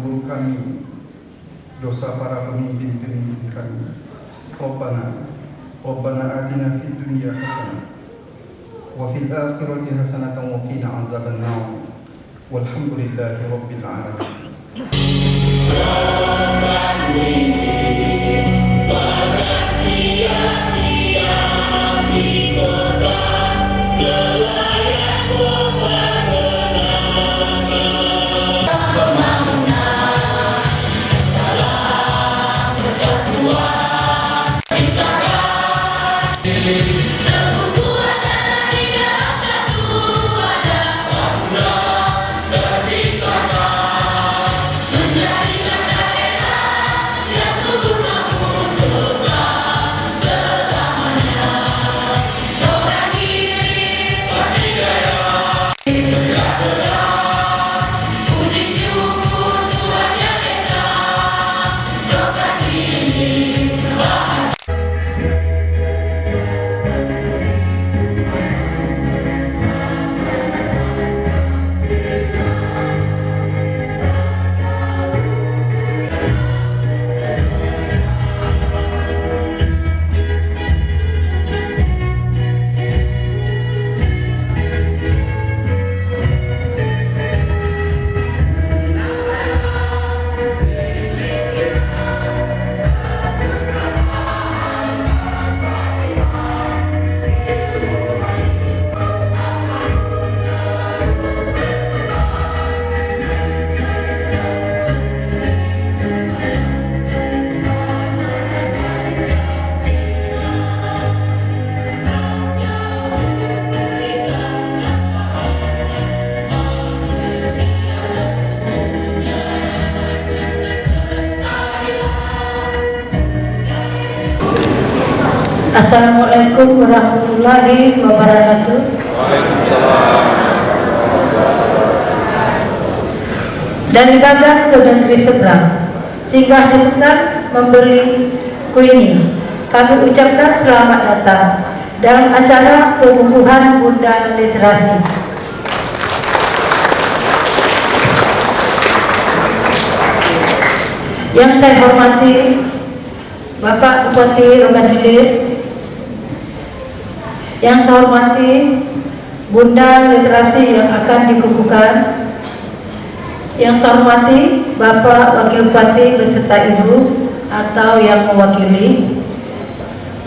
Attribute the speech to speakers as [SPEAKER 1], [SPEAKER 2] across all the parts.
[SPEAKER 1] guru-guru kami, dosa para pemimpin-pemimpin kami. Rabbana atina fid dunya hasanah wa fil akhirati hasanatan wa qina adzabannar. Walhamdulillahi rabbil alamin.
[SPEAKER 2] Assalamualaikum warahmatullahi wabarakatuh.
[SPEAKER 3] Waalaikumsalam.
[SPEAKER 2] Dari Bagan ke negeri seberang, singgah di dekat memberi kuini, kami ucapkan selamat datang dalam acara pengukuhan Bunda Literasi. Yang saya hormati Bapak Bupati Rokan Hilir, yang saya hormati Bunda Literasi yang akan dikukuhkan, yang saya hormati Bapak Wakil Bupati beserta Ibu atau yang mewakili,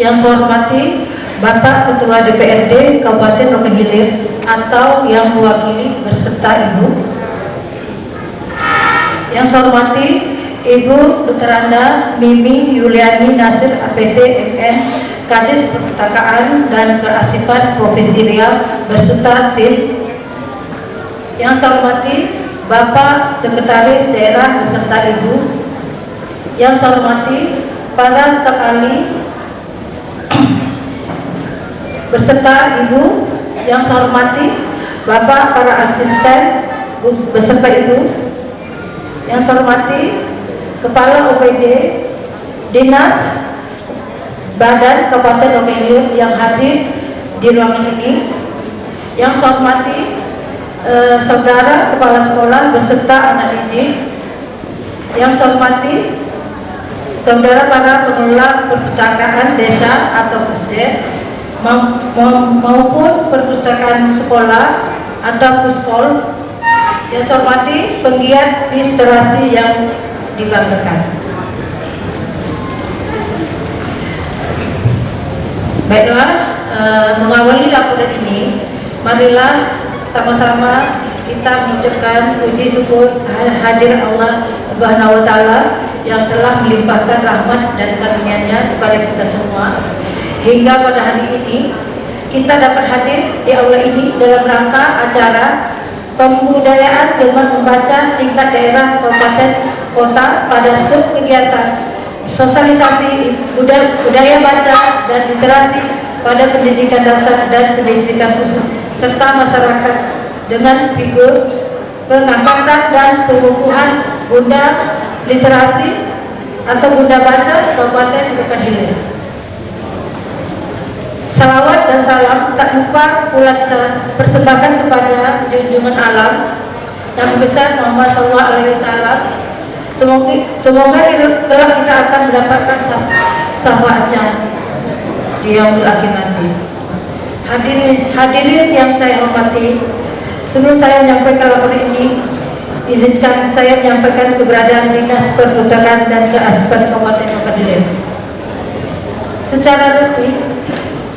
[SPEAKER 2] yang saya hormati Bapak Ketua DPRD Kabupaten Rokan Hilir atau yang mewakili beserta Ibu, yang saya hormati Ibu Dr. Anda Mimi Yuliani Nasir APT MN Kadis Perpustakaan dan Kearsipan Provinsi Riau beserta tim, yang saya hormati Bapak Sekretaris Daerah beserta Ibu, yang saya hormati para staf ahli beserta Ibu, yang saya hormati Bapak para asisten beserta Ibu, yang saya hormati Kepala OPD Dinas Badan Kabupaten Rokan Hilir yang hadir di ruangan ini, yang saya hormati saudara kepala sekolah beserta anak didik, yang saya hormati saudara para pengelola perpustakaan desa atau pusdet maupun perpustakaan sekolah atau puskol, yang saya hormati penggiat literasi yang dibanggakan. Baiklah, mengawali laporan ini, marilah sama-sama kita mengucapkan puji syukur hadir Allah Subhanahu wa Ta'ala yang telah melimpahkan rahmat dan karunia-Nya kepada kita semua hingga pada hari ini kita dapat hadir di aula ini dalam rangka acara pembudayaan dengan membaca tingkat daerah, kabupaten, kota pada sub kegiatan sosialisasi budaya baca dan literasi pada pendidikan dasar dan pendidikan khusus serta masyarakat dengan figur pengangkatan dan pengukuhan Bunda Literasi atau Bunda Baca Kabupaten Rokan Hilir. Salawat dan salam tak lupa pula kita persembahkan kepada junjungan alam yang besar Muhammad SAW Semoga telah kita akan mendapatkan syafaatnya di yaumul akhir nanti. Hadirin yang saya hormati, sebelum saya menyampaikan laporan ini, izinkan saya menyampaikan keberadaan Dinas Perpustakaan dan Kearsipan Kabupaten Bangka-Belitung. Secara resmi,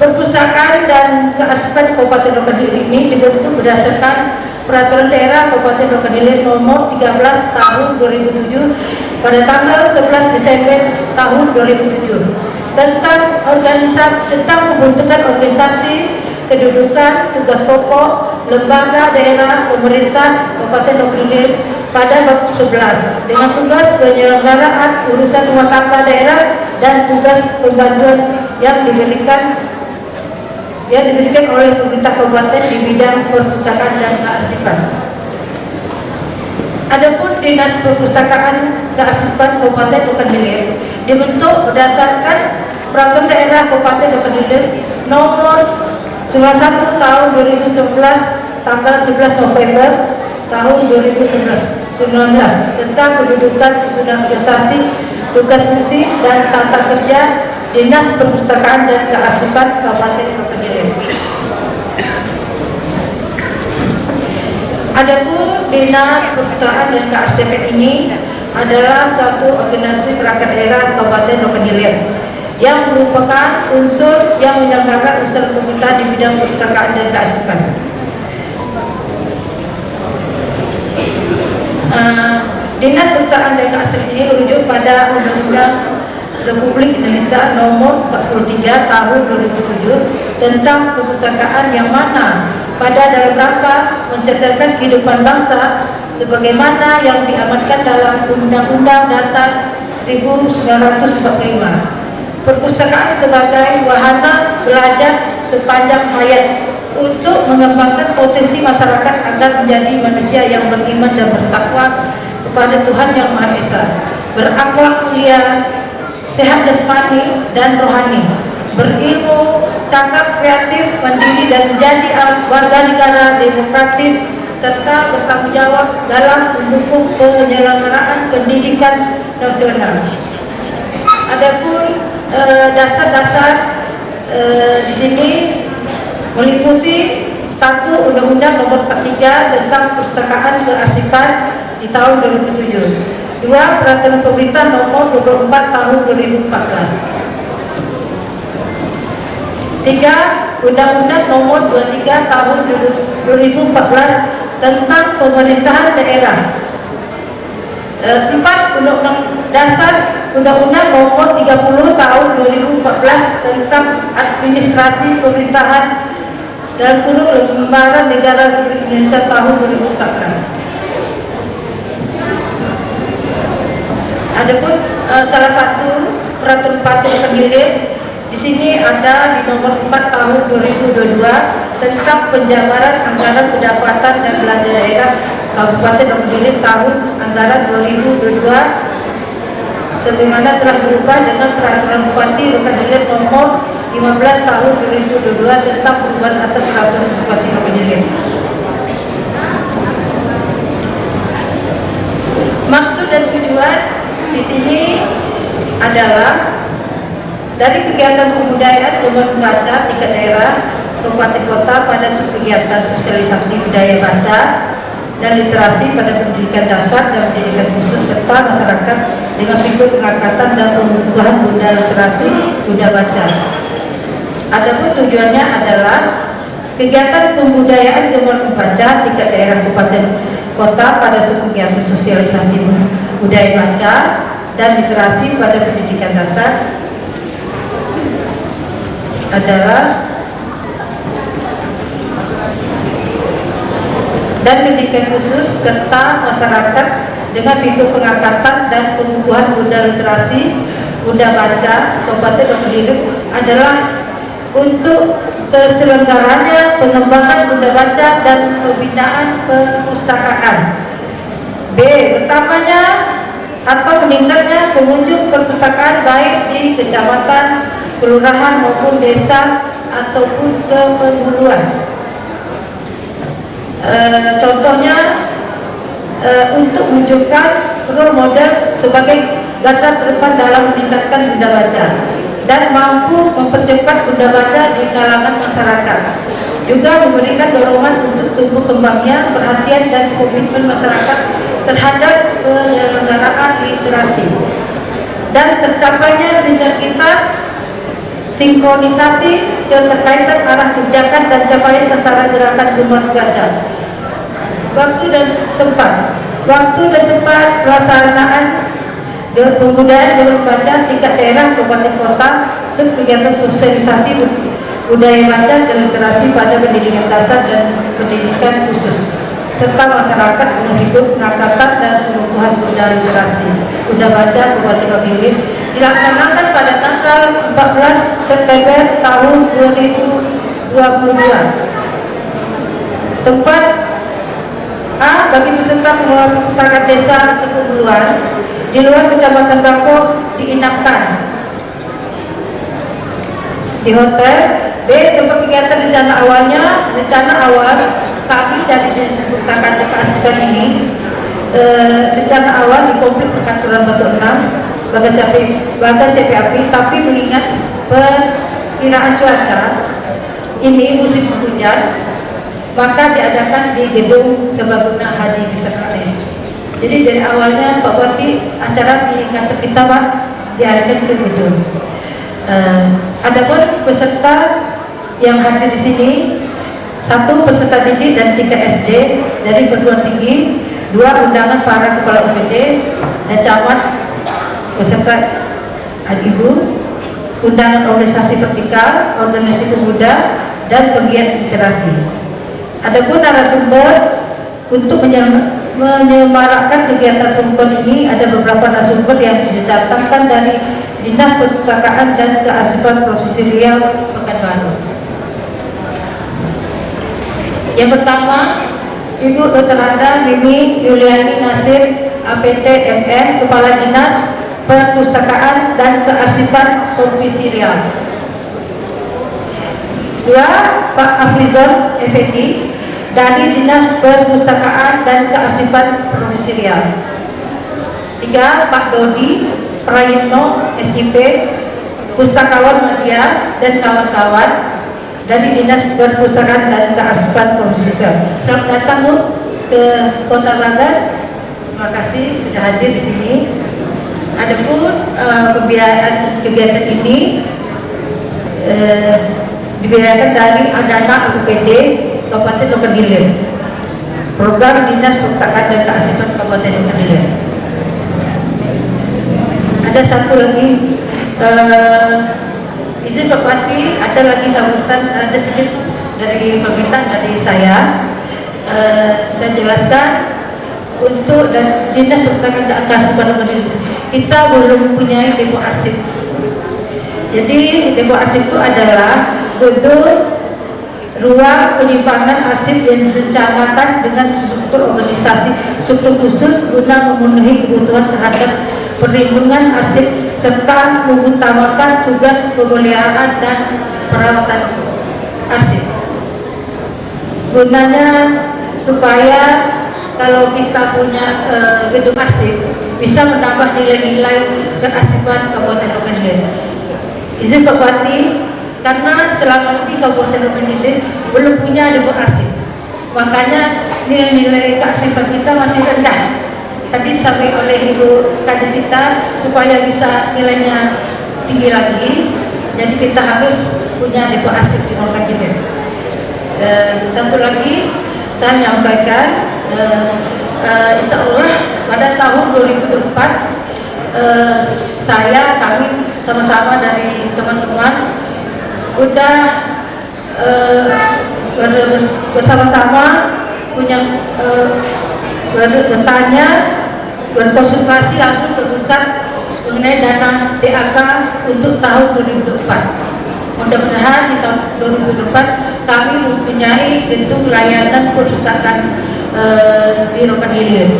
[SPEAKER 2] Perpustakaan dan Kearsipan Kabupaten Bangka-Belitung ini dibentuk berdasarkan Peraturan Daerah Kabupaten Bangka-Belitung Nomor 13 Tahun 2007 pada tanggal 11 Desember tahun 2007 tentang pembentukan organisasi, kedudukan, tugas pokok, lembaga daerah, pemerintah Kabupaten Bangka-Belitung pada bab 11 dengan tugas penyelenggaraan urusan rumah tangga daerah dan tugas pembantuan yang diberikan oleh pemerintah kabupaten di bidang perpustakaan dan kearsipan. Adapun Dinas Perpustakaan Kearsipan Kabupaten Bangka-Belitung dibentuk berdasarkan Peraturan Daerah Kabupaten Bangka-Belitung Nomor 91 Tahun 2011 tanggal 11 November tahun 2019 tentang kedudukan susunan organisasi, tugas fungsi dan tata kerja Dinas Perpustakaan dan Kearsipan Kabupaten Bangka-Belitung. Adapun Dinas Perpustakaan dan Kearsipan ini adalah satu organisasi perangkat daerah Kabupaten Bangka-Belitung yang merupakan unsur yang menyelenggarakan unsur pemerintah di bidang perpustakaan dan kearsipan. Dinas Perpustakaan dan Kearsipan ini merujuk pada Undang-Undang Republik Indonesia Nomor 43 Tahun 2007 tentang perpustakaan yang mana pada dalam rangka mencerdaskan kehidupan bangsa sebagaimana yang diamanatkan dalam Undang-Undang Dasar 1945. Perpustakaan sebagai wahana belajar sepanjang hayat untuk mengembangkan potensi masyarakat agar menjadi manusia yang beriman dan bertakwa kepada Tuhan Yang Maha Esa, berakhlak mulia, sehat jasmani dan rohani, berilmu, cakap kreatif, mandiri dan menjadi warga negara demokratis serta bertanggung jawab dalam mendukung penyelenggaraan pendidikan nasional. Adapun dasar-dasar di sini meliputi 1. Undang-Undang Nomor 43 tentang Perpustakaan Kearsipan di tahun 2007. 2. Peraturan Pemerintah Nomor 24 Tahun 2014. 3. Undang-Undang Nomor 23 Tahun 2014 tentang Pemerintahan Daerah. 4. Undang-Undang Dasar Undang-Undang Nomor 30 Tahun 2014 tentang Administrasi Pemerintahan dan Lembaga Negara Republik Indonesia tahun 2014. Adapun salah satu peraturan Bangka-Belitung di sini ada di nomor 4 tahun 2022 tentang penjabaran anggaran pendapatan dan belanja daerah Kabupaten Bangka-Belitung tahun anggaran 2022 sebagaimana telah berubah dengan peraturan Bupati Bangka-Belitung nomor 15 tahun 2022 tentang perubahan atas peraturan Bupati Bangka-Belitung. Maksud dan tujuan di sini adalah dari kegiatan kebudayaan lomba membaca tingkat daerah kabupaten kota pada kegiatan sosialisasi budaya baca dan literasi pada pendidikan dasar dan pendidikan khusus serta masyarakat dengan figur pengangkatan dan pengukuhan budaya literasi budaya baca. Adapun tujuannya adalah kegiatan pembudayaan lomba membaca tingkat daerah kabupaten kota pada kegiatan sosialisasi budaya baca dan literasi pada pendidikan dasar adalah dan pendidikan khusus serta masyarakat dengan fitur pengangkatan dan pengukuhan budaya literasi budaya baca Kabupaten Bangka-Belitung adalah untuk terselenggaranya pengembangan budaya baca dan pembinaan perpustakaan. B. Bertambahnya atau meningkatnya pengunjung perpustakaan baik di kecamatan, kelurahan maupun desa ataupun kepenguruan. Contohnya untuk menunjukkan role model sebagai garda terdepan dalam meningkatkan bunda baca dan mampu mempercepat bunda baca di kalangan masyarakat. Juga memberikan dorongan untuk tumbuh kembangnya perhatian dan komitmen masyarakat terhadap penyelenggaraan literasi dan tercapainya sinergitas sinkronisasi keterkaitan arah kebijakan dan capaian sasaran gerakan rumah baca. Waktu dan tempat pelaksanaan pembudayaan rumah baca tingkat daerah kabupaten kota, kegiatan sosialisasi budaya baca dan literasi pada pendidikan dasar dan pendidikan khusus, serta masyarakat guna hidup pengangkatan dan penumbuhan budaya literasi bunda baca Kabupaten Bangil dilaksanakan pada tanggal 14 September tahun 2022. Tempat A bagi peserta pengelola perpustakaan desa Kepulauan di luar Kecamatan Bangkok diinapkan di hotel. B tempat kegiatan rencana awal kami dari perpustakaan keasikan ini rencana awal di komplek perkantoran Batu Enam Bagas CPAP, tapi mengingat perkiraan cuaca ini musim hujan, maka diadakan di gedung Serbaguna Haji Sekretaris. Jadi dari awalnya Pak Bupati acara di kantor kita Pak diadakan ke gedung. Adapun peserta yang hadir di sini, 1 peserta didik dan 3 SD dari perguruan tinggi, 2 undangan para kepala UPD dan camat peserta ibu, undangan organisasi vertikal, organisasi pemuda dan penggiat literasi. Adapun narasumber untuk menyemarakkan kegiatan perempuan ini ada beberapa narasumber yang didatangkan dari Dinas Perpustakaan dan Kearsipan Provinsi Riau Pekanbaru. Yang pertama, Ibu Dr. Anda Mimi Yuliani Nasir, APT MM, Kepala Dinas Perpustakaan dan Kearsipan Provinsi Riau. 2, Pak Afrizon Effendi dari Dinas Perpustakaan dan Kearsipan Provinsi Riau. 3, Pak Dodi Prayitno SIP, Pustakawan Media dan kawan-kawan dari Dinas Perpustakaan dan Kearsipan Provinsi Riau. Selamat datang Bu ke Kota Bangil. Terima kasih sudah hadir di sini. Adapun pembiayaan kegiatan ini dibiayakan dari dana UPD Kabupaten Bangil Hilir, program Dinas Perpustakaan dan Kearsipan Kabupaten Bangil Hilir. Ada satu lagi izin Pak Bupati, ada lagi sambutan, ada sedikit dari permintaan dari saya jelaskan untuk dan Dinas Perpustakaan dan Kearsipan Bangil Hilir. Kita belum mempunyai depo arsip. Jadi depo arsip itu adalah gedung ruang penyimpanan arsip yang direncanakan dengan struktur organisasi struktur khusus guna memenuhi kebutuhan terhadap perlindungan arsip serta mengutamakan tugas pemeliharaan dan perawatan arsip. Gunanya supaya kalau kita punya gedung arsip bisa menambah nilai-nilai kearsipan Kabupaten Bangil Hilir. Izin Pak Bupati, karena selama ini Kabupaten Bangil Hilir belum punya depo arsip, makanya nilai-nilai kearsipan kita masih rendah. Tadi disampaikan oleh Ibu Kadis kita supaya bisa nilainya tinggi lagi, jadi kita harus punya depo arsip di Bangil Hilir. Satu lagi saya menyampaikan, insya Allah pada tahun 2004 kami sama-sama dari teman-teman udah bersama-sama punya bertanya, berkonsultasi langsung ke pusat mengenai dana DAK untuk tahun 2004. Mudah-mudahan di tahun 2004 kami mempunyai gedung layanan perpustakaan di Bangil Hilir.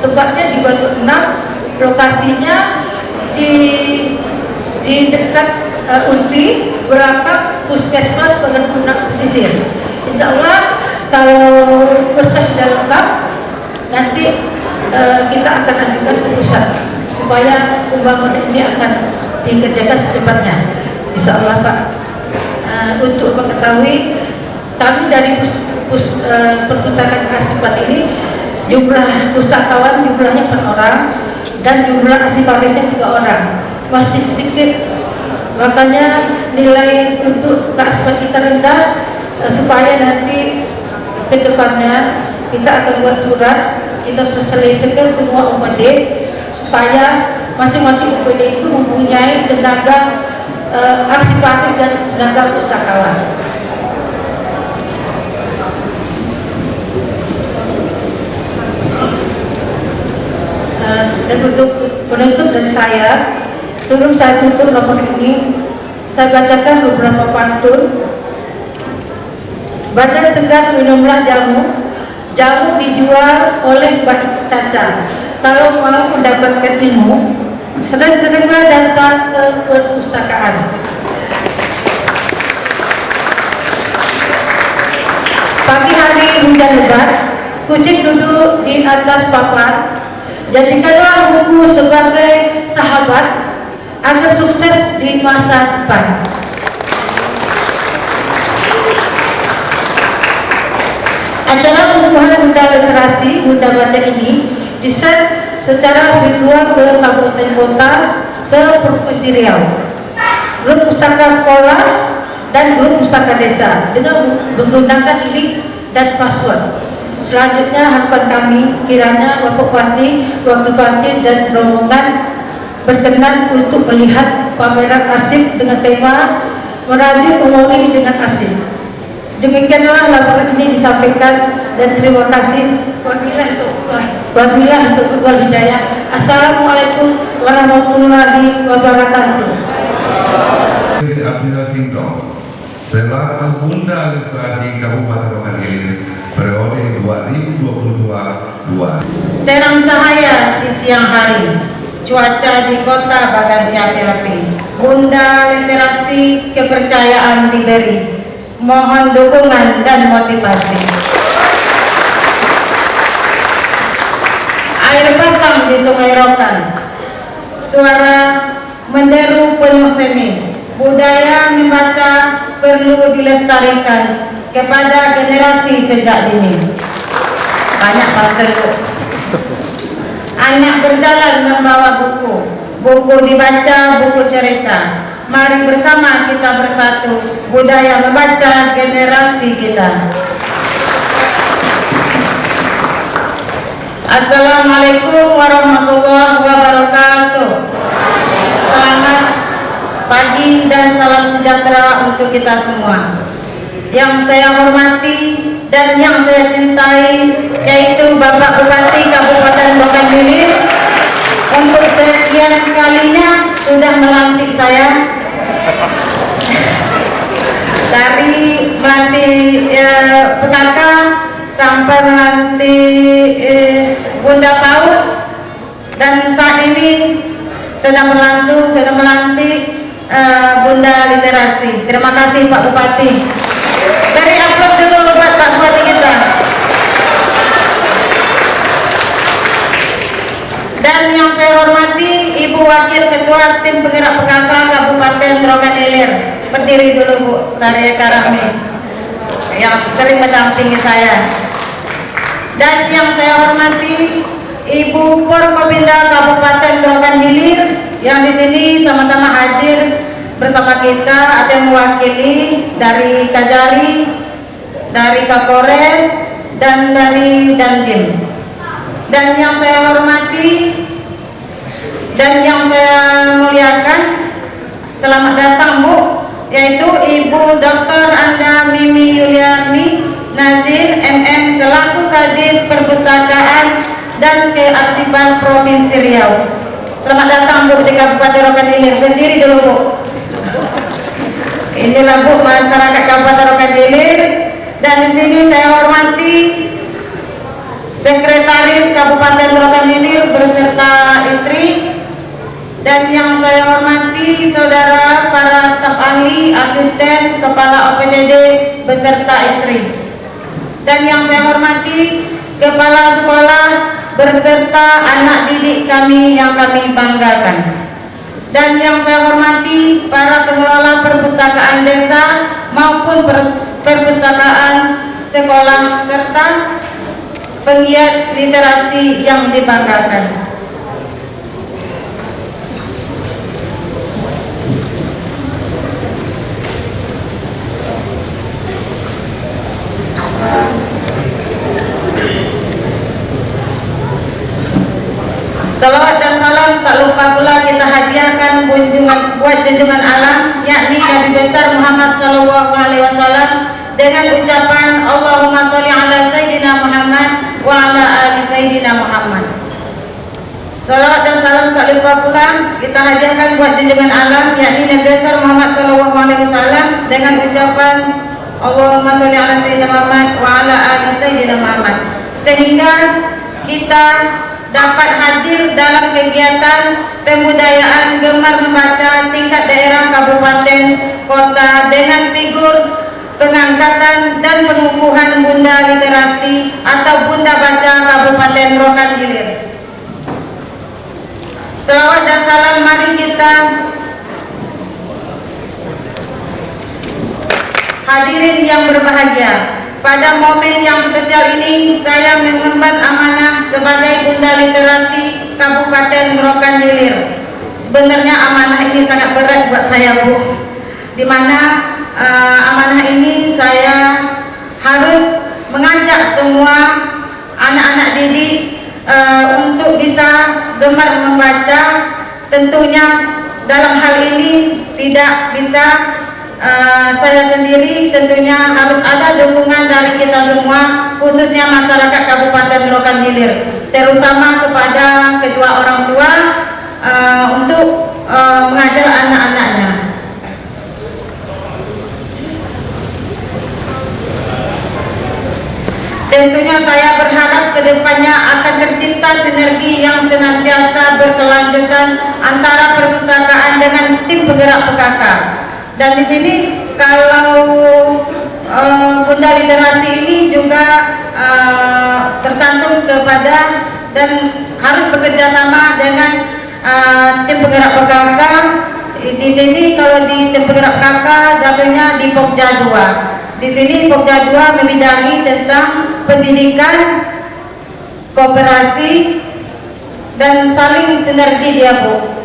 [SPEAKER 2] Tempatnya di Batu Enam, lokasinya di dekat UNPI, belakang Puskesmas Pengerunak Pesisir. Insya Allah kalau berkas sudah lengkap, nanti kita akan ajukan ke pusat supaya pembangunan ini akan dikerjakan secepatnya, insya Allah Pak. Untuk mengetahui, kami dari perpustakaan Kasipat ini jumlah pustakawan jumlahnya 4 orang dan jumlah arsiparisnya 3 orang, masih sedikit. Makanya nilai untuk kearsipan kita rendah, supaya nanti ke depannya kita akan buat surat, kita sosialisasikan semua UPD supaya masing-masing UPD itu mempunyai tenaga arsiparis dan tenaga pustakawan. Dan untuk penutup dari saya, sebelum saya tutup rapor ini, saya bacakan beberapa pantun. Badan segar minumlah jamu, jamu dijual oleh Mbak Caca. Kalau mau mendapatkan ilmu, sering-seringlah datang ke perpustakaan. Pagi hari hujan lebat, kucing duduk di atas papan. Jadikanlah buku sebagai sahabat agar sukses di masa depan. Acara pengukuhan Bunda Literasi Bunda Baca ini diset secara virtual ke kabupaten kota se-Provinsi Riau, grup pustaka sekolah dan grup pustaka desa dengan menggunakan link dan password. Selanjutnya harapan kami kiranya Bapak Bupati, Wakil Bupati dan rombongan berkenan untuk melihat pameran arsip dengan tema Merajuk Memori dengan Arsip. Demikianlah laporan ini disampaikan dan terima kasih. Wabillahi taufiq wal hidayah. Assalamualaikum warahmatullahi wabarakatuh.
[SPEAKER 3] Abdullah Singkong selaku Bunda Literasi Kabupaten Rokan Hilir periode 2022.
[SPEAKER 4] Terang cahaya di siang hari, cuaca di kota bagasi api-api. Bunda Literasi kepercayaan diberi. Mohon dukungan dan motivasi. Air pasang di Sungai Rokan, suara menderu penuh seni. Budaya membaca perlu dilestarikan kepada generasi sejak dini. Banyak bahasa itu. Anak berjalan membawa buku, buku dibaca, buku cerita. Mari bersama kita bersatu, budaya membaca generasi kita. Assalamualaikum warahmatullahi wabarakatuh. Selamat pagi dan salam sejahtera untuk kita semua. Yang saya hormati dan yang saya cintai yaitu Bapak Bupati Kabupaten Rokan Hilir, untuk sekian kalinya sudah melantik saya dari melantik petaka sampai melantik Bunda PAUD, dan saat ini sedang berlangsung, sedang melantik Bunda Literasi. Terima kasih Pak Bupati. Dari aplaus dulu buat Pak Bupati kita. Dan yang saya hormati Ibu Wakil Ketua Tim Penggerak PKK Kabupaten Rokan Hilir. Berdiri dulu Bu, Saria Karami, yang sering mendampingi saya. Dan yang saya hormati Ibu Forkopimda Kabupaten Rokan Hilir yang di sini sama-sama hadir bersama kita. Ada yang mewakili dari Kajari, dari Kapolres, dan dari Dandim. Dan yang saya hormati dan yang saya muliakan, selamat datang Bu, yaitu Ibu Dr. Anda Mimi Yuliani Nazir MM selaku Kadis Perpustakaan dan Kearsipan Provinsi Riau. Selamat datang Bu di Kabupaten Rokan Hilir. Berdiri dulu Bu. Inilah Bu masyarakat Kabupaten Rokan Hilir. Dan di sini saya hormati Sekretaris Kabupaten Rokan Hilir beserta istri, dan yang saya hormati saudara para staf ahli, asisten, kepala OPDD beserta istri, dan yang saya hormati kepala sekolah berserta anak didik kami yang kami banggakan. Dan yang saya hormati para pengelola perpustakaan desa maupun perpustakaan sekolah serta penggiat literasi yang dibanggakan. Salawat dan salam tak lupa pula kita hadiahkan buat junjungan alam, yakni Nabi besar Muhammad Sallallahu Alaihi Wasallam dengan ucapan Allahumma sholli ala Sayyidina Muhammad wa ala ali Sayyidina Muhammad. Salawat dan salam tak lupa pula kita hadiahkan buat junjungan alam, yakni Nabi besar Muhammad Sallallahu Alaihi Wasallam dengan ucapan Allahumma sholli ala Sayyidina Muhammad wa ala ali Sayyidina Muhammad, sehingga kita dapat hadir dalam kegiatan pembudayaan gemar membaca tingkat daerah, kabupaten, kota dengan figur pengangkatan dan pengukuhan Bunda Literasi atau Bunda Baca Kabupaten Rokan Hilir. Salawat dan salam mari kita hadirin yang berbahagia. Pada momen yang spesial ini, saya mengemban amanah sebagai Bunda Literasi Kabupaten Rokan Hilir. Sebenarnya amanah ini sangat berat buat saya, Bu. Di mana amanah ini saya harus mengajak semua anak-anak didik untuk bisa gemar membaca. Tentunya dalam hal ini tidak bisa saya sendiri, tentunya harus ada dukungan dari kita semua, khususnya masyarakat Kabupaten Rokan Hilir, terutama kepada kedua orang tua untuk mengajar anak-anaknya. Tentunya saya berharap kedepannya akan tercipta sinergi yang senantiasa berkelanjutan antara perpustakaan dengan tim penggerak PKK. Dan di sini kalau Bunda Literasi ini juga tercantum kepada dan harus bekerja sama dengan tim penggerak PKK. Di sini kalau di tim penggerak PKK dapilnya di Pokja 2. Di sini Pokja 2 membidangi tentang pendidikan, kooperasi dan saling sinergi dia, Bu.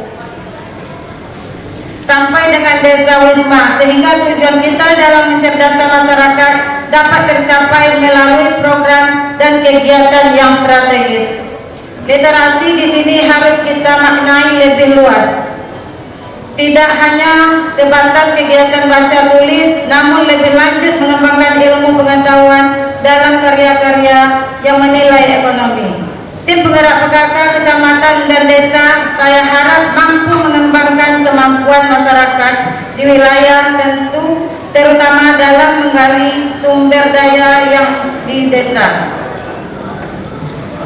[SPEAKER 4] Sampai dengan desa wisma, sehingga tujuan kita dalam mencerdaskan masyarakat dapat tercapai melalui program dan kegiatan yang strategis. Literasi di sini harus kita maknai lebih luas, tidak hanya sebatas kegiatan baca tulis, namun lebih lanjut mengembangkan ilmu pengetahuan dalam karya-karya yang menilai ekonomi. Tim penggerak PKK kecamatan dan desa saya harap mampu mengembangkan kemampuan masyarakat di wilayah tentu, terutama dalam menggali sumber daya yang di desa.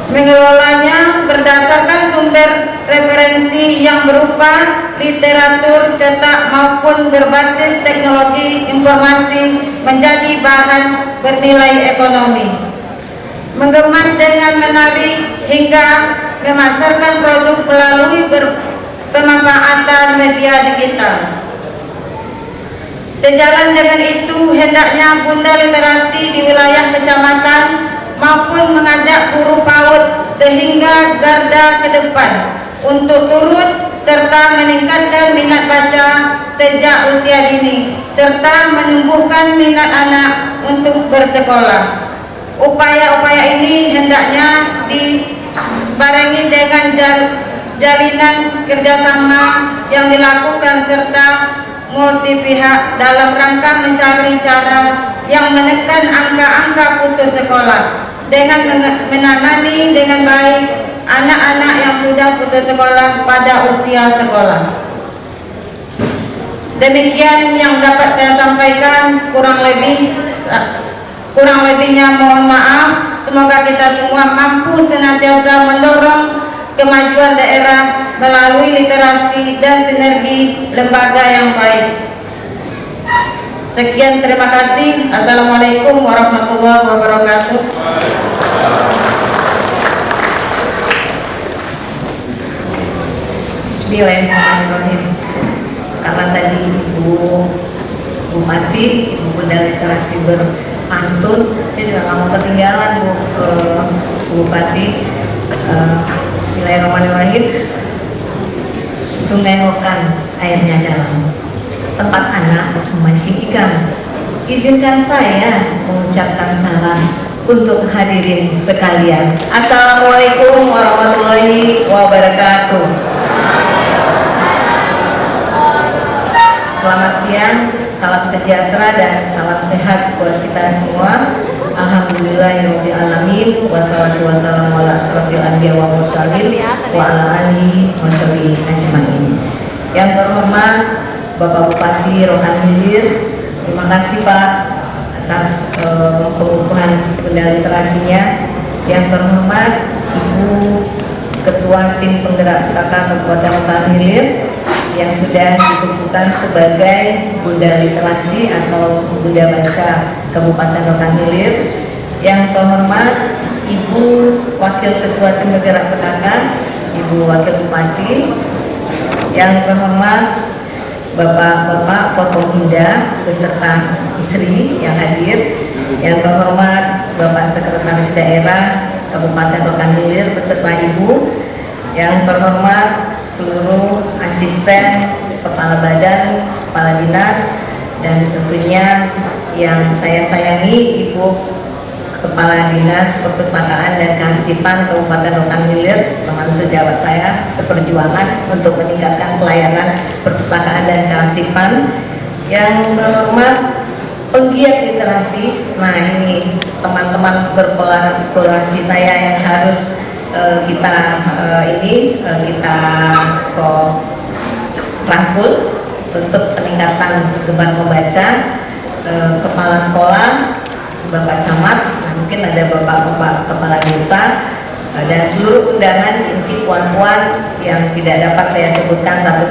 [SPEAKER 4] Mengelolanya berdasarkan sumber referensi yang berupa literatur cetak maupun berbasis teknologi informasi menjadi bahan bernilai ekonomi. Mengemas dengan menarik hingga memasarkan produk melalui pemanfaatan media digital. Sejalan dengan itu, hendaknya Bunda Literasi di wilayah kecamatan maupun mengajak guru PAUD sehingga garda ke depan untuk turut serta meningkatkan minat baca sejak usia dini serta menumbuhkan minat anak untuk bersekolah. Upaya-upaya ini hendaknya dibarengi dengan jalinan kerjasama yang dilakukan serta multi pihak dalam rangka mencari cara yang menekan angka-angka putus sekolah dengan menangani dengan baik anak-anak yang sudah putus sekolah pada usia sekolah. Demikian yang dapat saya sampaikan, kurang lebihnya mohon maaf. Semoga kita semua mampu senantiasa mendorong kemajuan daerah melalui literasi dan sinergi lembaga yang baik. Sekian, terima kasih. Assalamualaikum warahmatullahi wabarakatuh.
[SPEAKER 2] Bismillahirrahmanirrahim. Karena tadi Ibu Bupati, Ibu Bunda Literasi berpantun, saya juga nggak mau ketinggalan Bu Bupati. Bismillahirrahmanirrahim. Sungai Rokan airnya dalam, tempat anak memancing ikan. Izinkan saya mengucapkan salam untuk hadirin sekalian. Assalamualaikum warahmatullahi wabarakatuh. Selamat siang, salam sejahtera dan salam sehat buat kita semua. Alhamdulillahirabbil alamin, wassalatu wassalamu ala asrofil anbiya wa mursalin wa ala alihi wa sahbihi ajmain. Yang terhormat Bapak Bupati Rokan Hilir, terima kasih Pak atas pengukuhan Bunda Literasinya. Yang terhormat Ibu Ketua Tim Penggerak PKK Kabupaten Rokan Hilir yang sudah dikukuhkan sebagai Bunda Literasi atau Bunda Baca Kabupaten Rokan Hilir. Yang terhormat Ibu Wakil Ketua Tim Penggerak PKK, Ibu Wakil Bupati. Yang terhormat Bapak-bapak Forkompinda beserta istri yang hadir. Yang terhormat Bapak Sekretaris Daerah Kabupaten Rokan Hilir beserta Ibu. Yang terhormat seluruh asisten, kepala badan, kepala dinas, dan tentunya yang saya sayangi Ibu Kepala Dinas Perpustakaan dan Kearsipan Kabupaten Rokan Hilir, teman sejawat saya seperjuangan untuk meningkatkan pelayanan perpustakaan dan kearsipan. Yang terhormat penggiat literasi, nah ini teman-teman berkolaborasi saya yang harus kita rangkul untuk peningkatan gemar membaca. Kepala sekolah, Bapak Camat, mungkin ada bapak-bapak kepala desa, dan seluruh undangan inti puan-puan yang tidak dapat saya sebutkan satu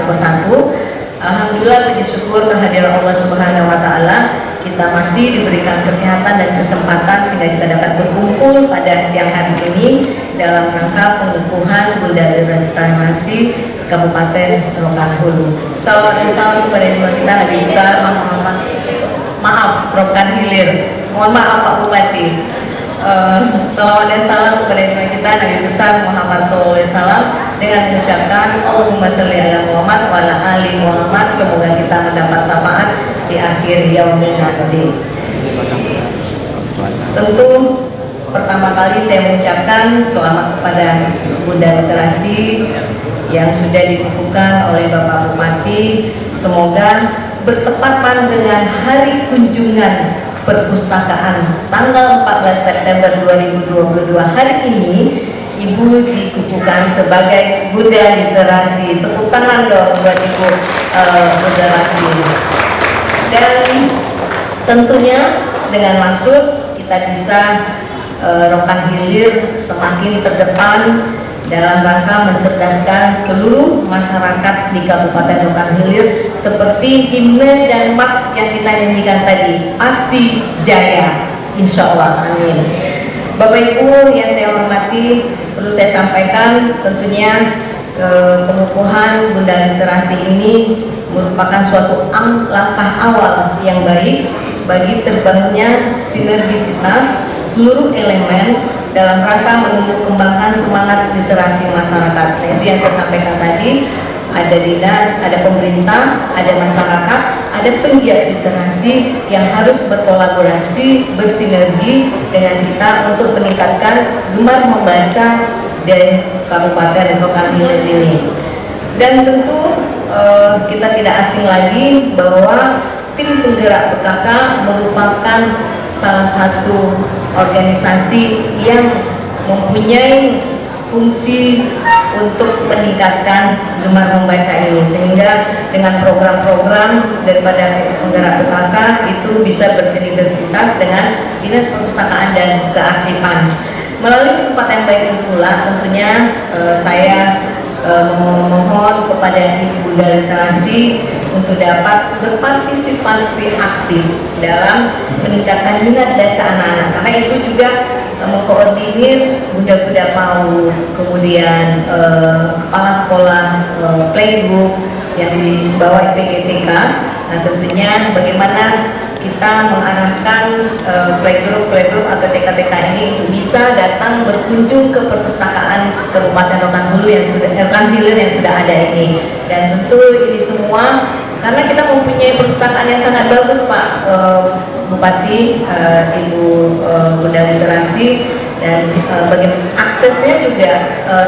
[SPEAKER 2] persatu. Alhamdulillah, puji syukur kehadiran Allah Subhanahu wa Ta'ala, kita masih diberikan kesehatan dan kesempatan sehingga kita dapat berkumpul pada siang hari ini dalam rangka pengukuhan Bunda Literasi Kabupaten Rokan Hulu. Salam kepada ibu kita Nabi besar Rokan Hilir. Mohon maaf Pak Bupati. Salawat dan salam kepada ibu kita Nabi besar Muhammad SAW dengan mengucapkan Allahumma sholli ala Muhammad wa ala ali Muhammad. Semoga kita mendapat syafaat di akhir yaumil nanti. Tentu pertama kali saya mengucapkan selamat kepada Bunda Literasi yang sudah dikukuhkan oleh Bapak Bupati. Semoga bertepatan dengan hari kunjungan perpustakaan tanggal 14 September 2022 hari ini, Ibu dikukuhkan sebagai Bunda Literasi. Tepuk tangan dong buat Ibu Bunda Literasi. Dan tentunya dengan maksud kita bisa Rokan Hilir semakin terdepan dalam rangka mencerdaskan seluruh masyarakat di Kabupaten Rokan Hilir, seperti himne dan mars yang kita nyanyikan tadi, pasti jaya, insya Allah, amin. Bapak Ibu yang saya hormati, perlu saya sampaikan tentunya pengukuhan Bunda Literasi ini merupakan suatu langkah awal yang baik bagi terbangunnya sinergisitas seluruh elemen dalam rangka menumbuh kembangkan semangat literasi masyarakat. Nah, itu yang saya sampaikan tadi, ada dinas, ada pemerintah, ada masyarakat, ada penggiat literasi yang harus berkolaborasi, bersinergi dengan kita untuk meningkatkan gemar membaca dari Kabupaten Rokan Hilir ini. Dan tentu kita tidak asing lagi bahwa tim penggerak PKK merupakan salah satu organisasi yang mempunyai fungsi untuk meningkatkan gemar membaca ini, sehingga dengan program-program daripada penggerak PKK itu bisa bersinergitas dengan Dinas Perpustakaan dan Kearsipan. Melalui kesempatan baik ini pula tentunya saya memohon kepada Ibu Bunda Literasi untuk dapat berpartisipasi aktif dalam meningkatkan minat baca anak-anak, karena itu juga mengkoordinir bunda-bunda PAUD, kemudian kepala sekolah playgroup yang di bawah IPGTK. Nah, tentunya bagaimana kita mengarahkan playgroup atau TK-TK ini bisa datang berkunjung ke perpustakaan Kabupaten Rokan Hulu yang sudah ada ini. Dan tentu ini semua karena kita mempunyai perpustakaan yang sangat bagus, Pak Bupati, Ibu Bunda Literasi, dan bagaimana aksesnya juga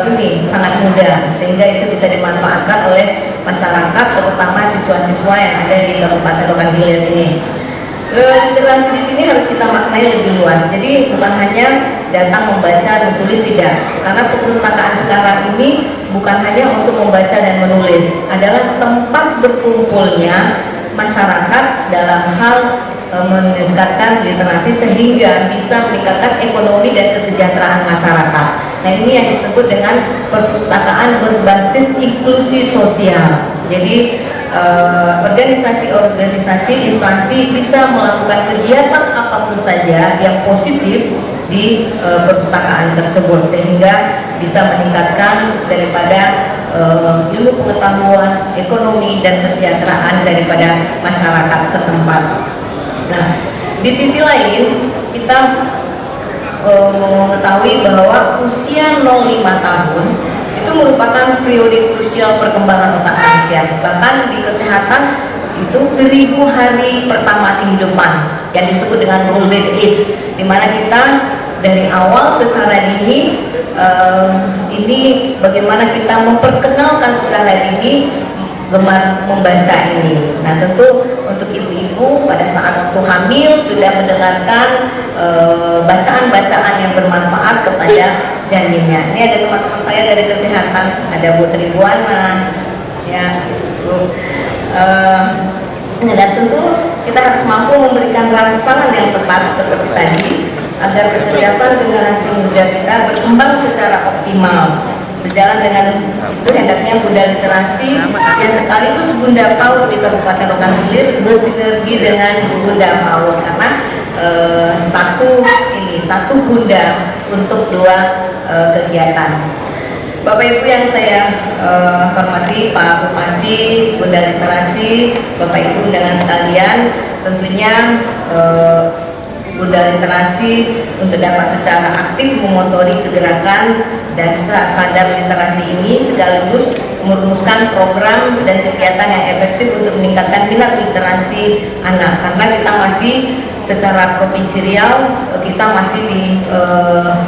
[SPEAKER 2] ini sangat mudah, sehingga itu bisa dimanfaatkan oleh masyarakat, terutama siswa-siswa yang ada di Kabupaten Rokan Hilir ini. Literasi di sini harus kita maknai lebih luas. Jadi bukan hanya datang membaca, menulis, tidak. Karena perpustakaan sekarang ini bukan hanya untuk membaca dan menulis, adalah tempat berkumpulnya masyarakat dalam hal meningkatkan literasi sehingga bisa meningkatkan ekonomi dan kesejahteraan masyarakat. Nah, ini yang disebut dengan perpustakaan berbasis inklusi sosial. Jadi organisasi-organisasi, instansi bisa melakukan kegiatan apapun saja yang positif di perpustakaan tersebut sehingga bisa meningkatkan daripada ilmu pengetahuan, ekonomi, dan kesejahteraan daripada masyarakat setempat. Nah, di sisi lain kita mengetahui bahwa usia 05 tahun itu merupakan periode krusial perkembangan otak manusia. Bahkan di kesehatan itu 1000 hari pertama kehidupan yang disebut dengan golden age, di mana kita dari awal secara dini ini bagaimana kita memperkenalkan secara dini gemar membaca ini. Nah, tentu untuk ibu-ibu pada saat waktu hamil sudah mendengarkan bacaan-bacaan yang bermanfaat kepada janinnya. Ini ada teman-teman saya dari kesehatan, ada Bu Tribuana, ya, Bu. Dan tentu kita harus mampu memberikan rangsangan yang tepat seperti tadi agar kecerdasan generasi muda kita berkembang secara optimal. Sejalan dengan itu hendaknya Bunda Literasi yang sekaligus Bunda PAUD di Kabupaten Rokan Hilir bersinergi dengan Bunda PAUD karena satu bunda untuk dua kegiatan. Bapak Ibu yang saya hormati, Pak Bupati, Bunda Literasi, Bapak Ibu undangan sekalian, tentunya Bunda Literasi untuk dapat secara aktif memotori kegerakan dan sadar literasi ini sekaligus merumuskan program dan kegiatan yang efektif untuk meningkatkan minat literasi anak, karena kita masih secara provinsi Riau kita masih di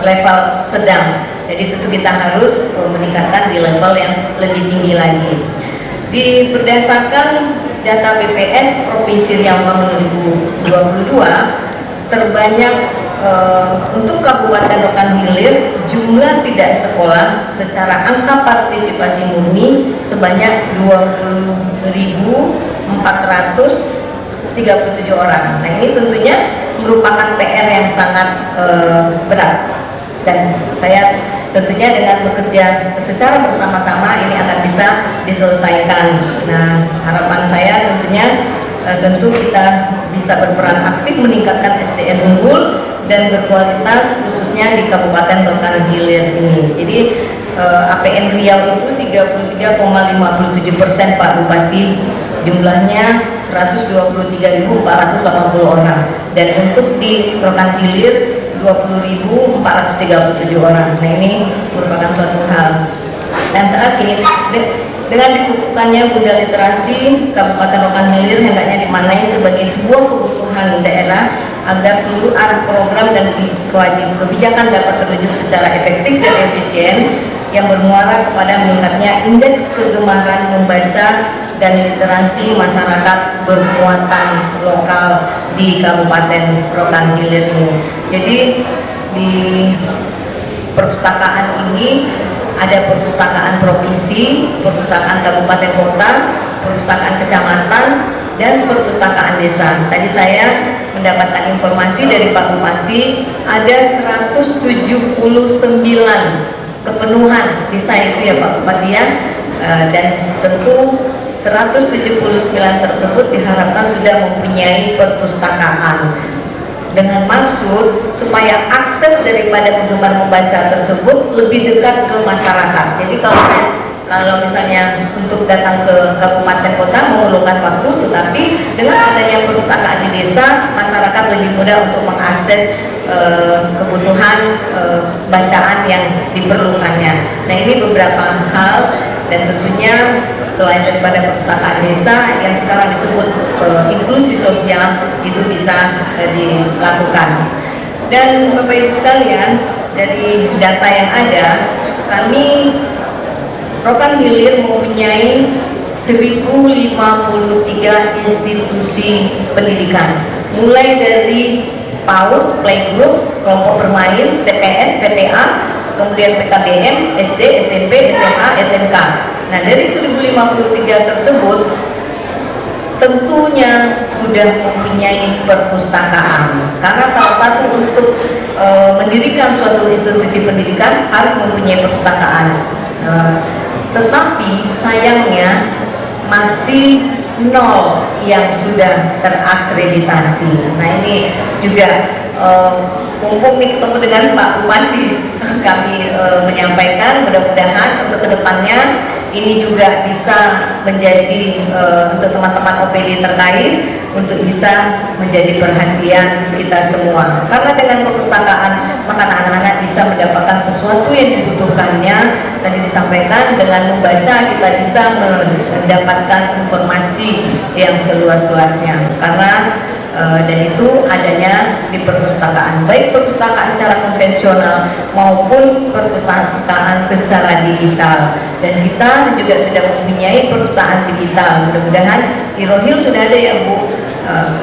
[SPEAKER 2] level sedang, jadi tentu kita harus meningkatkan di level yang lebih tinggi lagi. Berdasarkan data BPS Provinsi Riau tahun 2022, terbanyak untuk Kabupaten Rokan Hilir jumlah tidak sekolah secara angka partisipasi murni sebanyak 20.437 orang. Nah, ini tentunya merupakan PR yang sangat berat, dan saya tentunya dengan bekerja secara bersama-sama ini akan bisa diselesaikan. Nah, harapan saya tentu kita bisa berperan aktif meningkatkan SDM unggul dan berkualitas khususnya di Kabupaten Rokan Hilir ini. Jadi APN Riau itu 33,57% Pak Bupati, jumlahnya 123.480 orang, dan untuk di Rokan Hilir 20.437 orang. Nah, ini merupakan suatu hal. Dan saat ini dengan dikukuhkannya Bunda Literasi, Kabupaten Rokan Hilir hendaknya dimaknai sebagai sebuah kebutuhan daerah agar seluruh arah program dan kebijakan dapat terwujud secara efektif dan efisien yang bermuara kepada meningkatnya indeks kegemaran membaca dan literasi masyarakat bermuatan lokal di Kabupaten Rokan Hilir ini. Jadi di perpustakaan ini ada perpustakaan provinsi, perpustakaan kabupaten kota, perpustakaan kecamatan, dan perpustakaan desa. Tadi saya mendapatkan informasi dari Pak Bupati ada 179 kepenuhan desa itu ya Pak Bupati ya, dan tentu 179 tersebut diharapkan sudah mempunyai perpustakaan. dengan maksud supaya akses daripada penggemar membaca tersebut lebih dekat ke masyarakat. Jadi kalau misalnya untuk datang ke kabupaten kota memerlukan waktu, tetapi dengan adanya perpustakaan di desa, masyarakat lebih mudah untuk mengakses kebutuhan bacaan yang diperlukannya. Nah, ini beberapa hal, dan tentunya selain daripada perpustakaan desa yang sekarang disebut inklusi sosial itu bisa dilakukan. Dan Bapak Ibu sekalian, dari data yang ada, kami Rokan Hilir mempunyai 1053 institusi pendidikan, mulai dari PAUD, playgroup, kelompok bermain, TPS, TPA, kemudian PKBM, SD, SMP, SMA, SMK. Nah, dari 1053 tersebut tentunya sudah mempunyai perpustakaan, karena salah satu untuk mendirikan suatu institusi pendidikan harus mempunyai perpustakaan. Tetapi sayangnya masih 0 yang sudah terakreditasi. Nah, ini juga mumpung nih ketemu dengan Pak Bupati, kami menyampaikan mudah-mudahan untuk kedepannya ini juga bisa menjadi untuk teman-teman OPD terkait untuk bisa menjadi perhatian kita semua, karena dengan perpustakaan maka anak-anak bisa mendapatkan sesuatu yang dibutuhkannya. Tadi disampaikan dengan membaca kita bisa mendapatkan informasi yang seluas-luasnya, karena dan itu adanya di perpustakaan, baik perpustakaan secara konvensional maupun perpustakaan secara digital. Dan kita juga sudah mempunyai perpustakaan digital. Mudah-mudahan Irohil sudah ada ya Bu,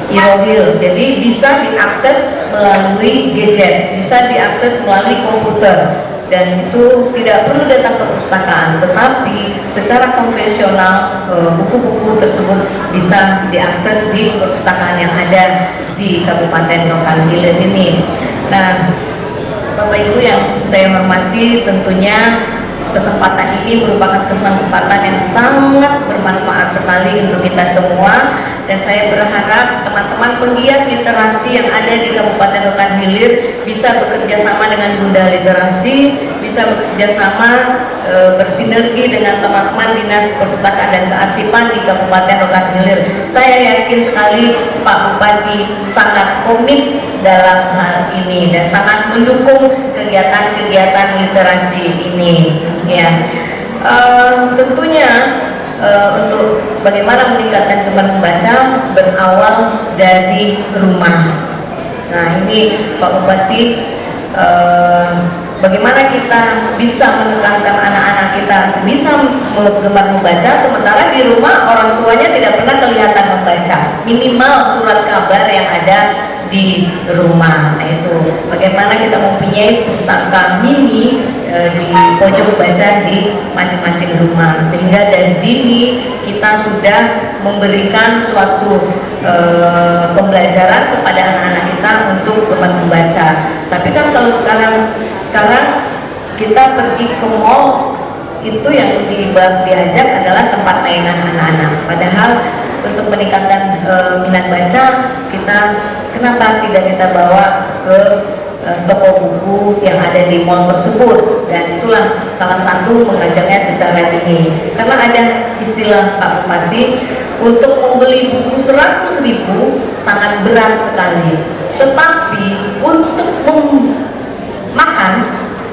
[SPEAKER 2] Irohil. Jadi bisa diakses melalui gadget, bisa diakses melalui komputer. Dan itu tidak perlu datang ke perpustakaan, tetapi secara konvensional buku-buku tersebut bisa diakses di perpustakaan yang ada di Kabupaten Rokan Hilir ini. Nah, Bapak Ibu yang saya hormati, tentunya kesempatan ini merupakan kesempatan yang sangat bermanfaat sekali untuk kita semua, dan saya berharap teman-teman penggiat literasi yang ada di Kabupaten Rokan Hilir bisa bekerja sama dengan Bunda Literasi, bisa bekerja sama bersinergi dengan teman-teman Dinas Perpustakaan dan Kearsipan di Kabupaten Rokan Hilir. Saya yakin sekali Pak Bupati sangat komit dalam hal ini dan sangat mendukung kegiatan-kegiatan literasi ini. Ya, tentunya untuk bagaimana meningkatkan gemar membaca berawal dari rumah. Nah, ini Pak Bupati, bagaimana kita bisa menekankan anak-anak kita bisa gemar membaca, sementara di rumah orang tuanya tidak pernah kelihatan membaca, minimal surat kabar yang ada di rumah. Nah, itu bagaimana kita mempunyai pustaka mini di pojok baca di masing-masing rumah, sehingga dari dini kita sudah memberikan suatu pembelajaran kepada anak-anak kita untuk gemar membaca. Tapi kan kalau sekarang kita pergi ke mall, itu yang diajak adalah tempat mainan anak-anak. Padahal untuk meningkatkan minat baca, kita kenapa tidak kita bawa ke toko buku yang ada di mall tersebut? Dan itulah salah satu mengajaknya secara dini. Karena ada istilah Pak Bupati, untuk membeli buku 100.000 sangat berat sekali, tetapi untuk makan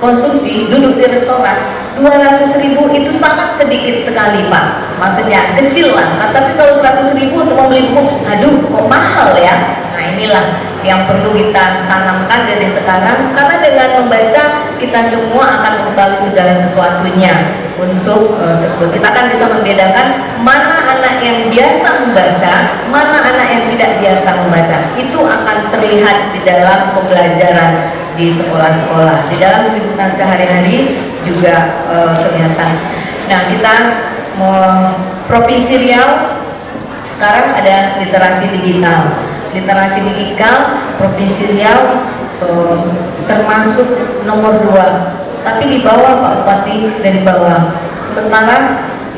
[SPEAKER 2] konsumsi duduk di restoran 200.000 itu sangat sedikit sekali Pak, maksudnya kecil lah. Nah, tapi kalau 100.000 untuk membeli buku, aduh kok mahal ya. Nah, inilah yang perlu kita tanamkan dari sekarang, karena dengan membaca kita semua akan mengetahui segala sesuatunya. Untuk tersebut kita akan bisa membedakan mana anak yang biasa membaca, mana anak yang tidak biasa membaca. Itu akan terlihat di dalam pembelajaran di sekolah-sekolah, di dalam kehidupan sehari-hari juga kelihatan. Nah, kita Provinsi Riau sekarang ada literasi digital. Literasi digital Provinsi Riau termasuk nomor 2, tapi di bawah Pak Bupati, dari bawah. Sementara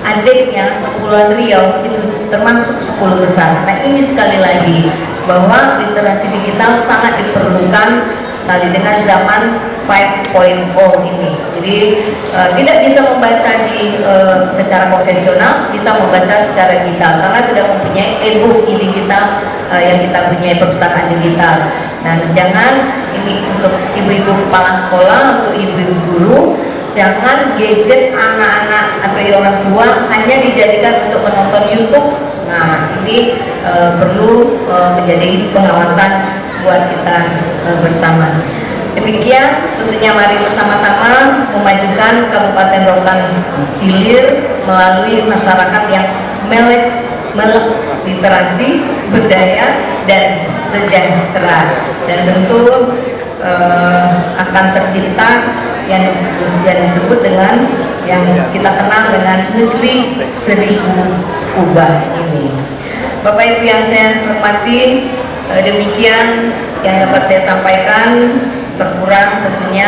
[SPEAKER 2] adiknya Kepulauan Riau itu termasuk 10 besar. Nah, ini sekali lagi
[SPEAKER 4] bahwa literasi digital sangat diperlukan sekali dengan zaman 5.0 ini. Jadi tidak bisa membaca secara konvensional, bisa membaca secara digital karena sudah mempunyai e-book digital yang kita punya perpustakaan digital. Dan jangan, ini untuk ibu-ibu kepala sekolah, untuk ibu-ibu guru, jangan gadget anak-anak atau orang tua hanya dijadikan untuk menonton YouTube. Nah, ini perlu menjadi pengawasan buat kita bersama. Demikian, tentunya mari bersama-sama memajukan Kabupaten Rokan Hilir melalui masyarakat yang melek literasi, budaya, dan sejahtera. Dan tentu akan tercipta yang disebut dengan yang kita kenal dengan negeri 1000 kubah ini. Bapak Ibu yang saya hormati, demikian yang dapat saya sampaikan. Terkurang tentunya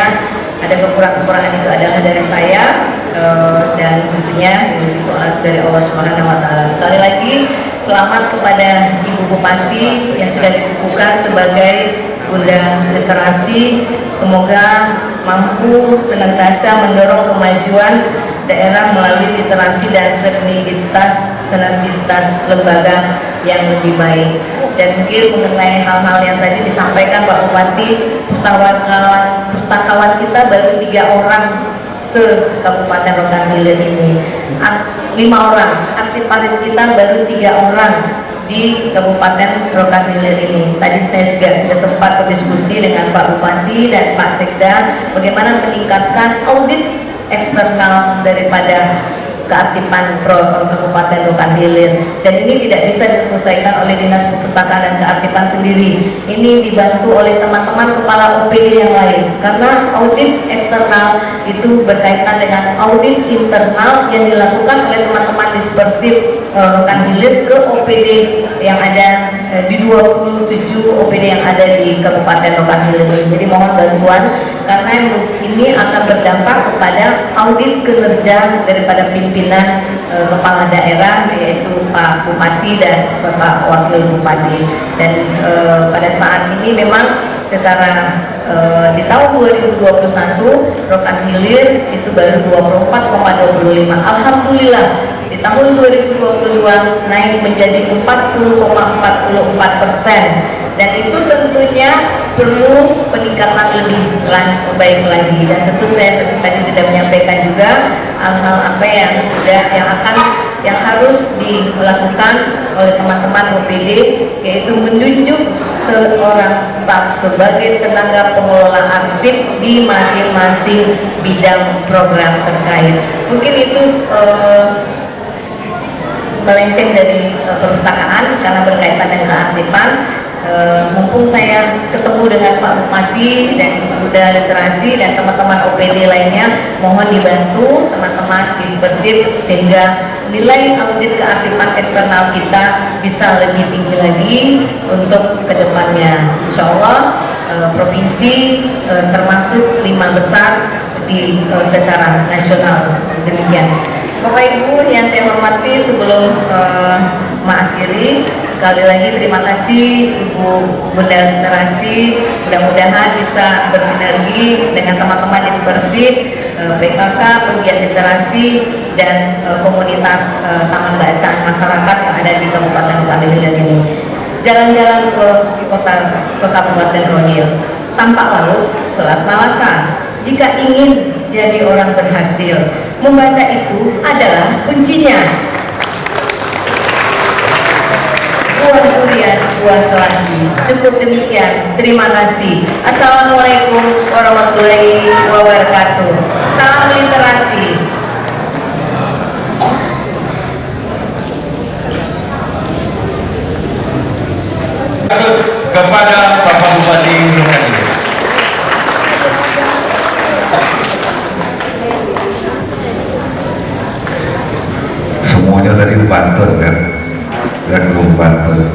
[SPEAKER 4] ada kekurangan itu adalah dari saya dan tentunya dari Allah Subhanahu wa Ta'ala. Sekali lagi selamat kepada Ibu Bupati yang sudah dikukuhkan sebagai Bunda Literasi. Semoga mampu senantiasa mendorong kemajuan daerah melalui literasi dan sinergitas lembaga yang lebih baik. Dan mungkin mengenai hal-hal yang tadi disampaikan Pak Bupati, pustakawan kita baru 3 orang se-Kabupaten Rokan Hilir ini, 5 orang, arsiparis kita baru 3 orang di Kabupaten Rokan Hilir ini. Tadi saya juga sudah sempat berdiskusi dengan Pak Bupati dan Pak Sekda bagaimana meningkatkan audit eksternal daripada kearsipan Kabupaten Rokan Hilir, dan ini tidak bisa diselesaikan oleh Dinas Perpustakaan dan Kearsipan sendiri. Ini dibantu oleh teman-teman kepala OPD yang lain, karena audit eksternal itu berkaitan dengan audit internal yang dilakukan oleh teman-teman Dispersif Rokan Hilir ke OPD yang ada di 27 OPD yang ada di Kabupaten Rokan Hilir. Jadi mohon bantuan karena ini akan berdampak kepada audit kinerja daripada pimpinan kepala daerah, yaitu Pak Bupati dan Bapak Wakil Bupati. Dan pada saat ini memang secara di tahun 2021 Rokan Hilir itu baru 24,25. Alhamdulillah di tahun 2022 naik menjadi 40,44%. Dan itu tentunya perlu peningkatan lebih baik lagi. Dan tentu saya tadi sudah menyampaikan juga hal-hal apa yang harus dilakukan oleh teman-teman OPD, yaitu menunjuk seorang staf sebagai tenaga pengelola arsip di masing-masing bidang program terkait. Mungkin itu melenceng dari perpustakaan karena berkaitan dengan kearsipan. Mumpung saya ketemu dengan Pak Bupati dan Bunda Literasi dan teman-teman OPD lainnya, mohon dibantu teman-teman Dispersif sehingga nilai audit kearsipan eksternal kita bisa lebih tinggi lagi untuk kedepannya. Insya Allah provinsi termasuk 5 besar di secara nasional. Demikian. Bapak Ibu yang saya hormati, sebelum mengakhiri, sekali lagi terima kasih Ibu Bunda Literasi. Mudah-mudahan bisa bersinergi dengan teman-teman Dispersif, PKK, pegiat literasi, dan komunitas taman bacaan masyarakat yang ada di Kabupaten Rokan Hilir ini. Jalan-jalan ke Kabupaten Rohil, tampak laut, Selat Malaka. Jika ingin jadi orang berhasil, membaca itu adalah kuncinya. Buah durian, buah selasi. Cukup demikian. Terima kasih. Assalamualaikum warahmatullahi wabarakatuh. Salam literasi.
[SPEAKER 3] Kepada Bapak Bupati Rokan Hilir. Semuanya tadi bantu kan, dan belum bantu.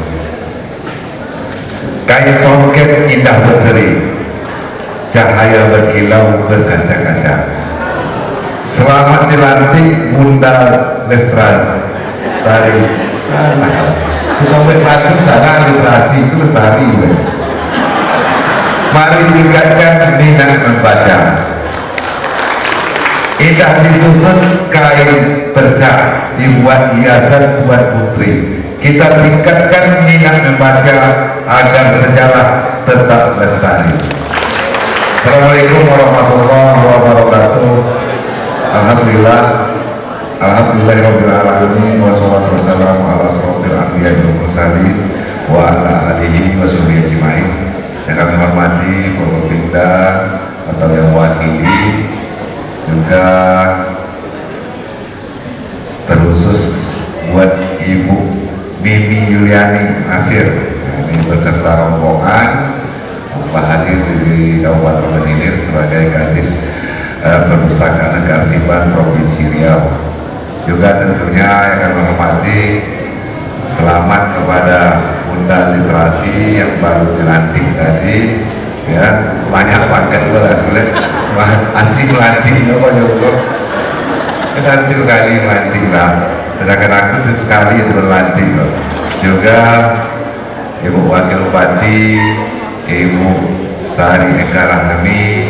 [SPEAKER 3] Kain songket indah berseri, cahaya berkilau berkaca-kaca. Selamat dilantik Bunda Lestari. sampai bagus karena literasi itu lestari. Mari tingkatkan minat membaca. Indah disusun kain perca, dibuat hiasan buat putri. Kita tingkatkan minat membaca agar sejarah tetap lestari. Assalamualaikum warahmatullahi wabarakatuh. Alhamdulillah, alhamdulillahirabbil alamin, wassalatu wassalamu ala asrofil anbiya'i wal mursalin wa ala alihi wa sahbihi ajmain. Yang kami hormati Forkopimda atau yang wakili, juga terkhusus buat Ibu Mimi Yuliani Nasir, ini beserta rombongan hadir di Kabupaten Benilir sebagai Kadis Perpustakaan Kearsipan Provinsi Riau. Juga tentunya yang kami hormati, selamat kepada Bunda Literasi yang baru dilantik tadi, ya, banyak paket lah, asik melantik, nanti kali melantik lah, sedangkan aku itu sekali itu melantik loh. Juga Ibu Wakil Bupati, Ibu Sari Eka Rahmi,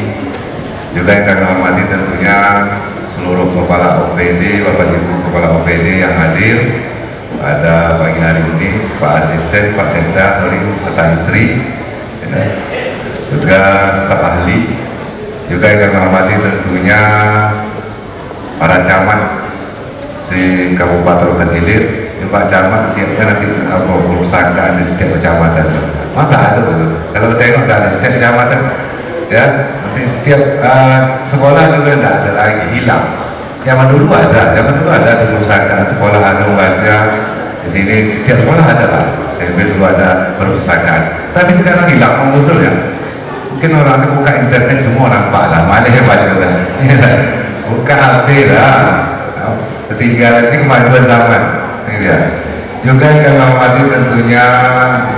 [SPEAKER 3] juga yang kami hormati tentunya seluruh kepala OPD, Bapak Ibu kepala OPD yang hadir pada pagi hari ini, Pak Asisten, Pak Sekda, serta istri, ya, juga staf ahli, juga yang kami hormati tentunya para camat di Kabupaten Benilir. Pak Camat siapkan nanti perpustakaan di setiap kecamatan. Masa ada tuh? Kalau tengok dari setiap kecamatan, ya, nanti setiap sekolah juga tidak ada lagi, hilang. Zaman dulu ada perpustakaan sekolah, ada membaca di sini, setiap sekolah ada lah. Saya dulu ada perpustakaan, tapi sekarang hilang, mengutul ya. Mungkin orang buka internet semua nampak lah, mana hebat juga. Buka HP lah. Ketinggalan ini kemajuan zaman. Ini dia. Juga yang kami hormati tentunya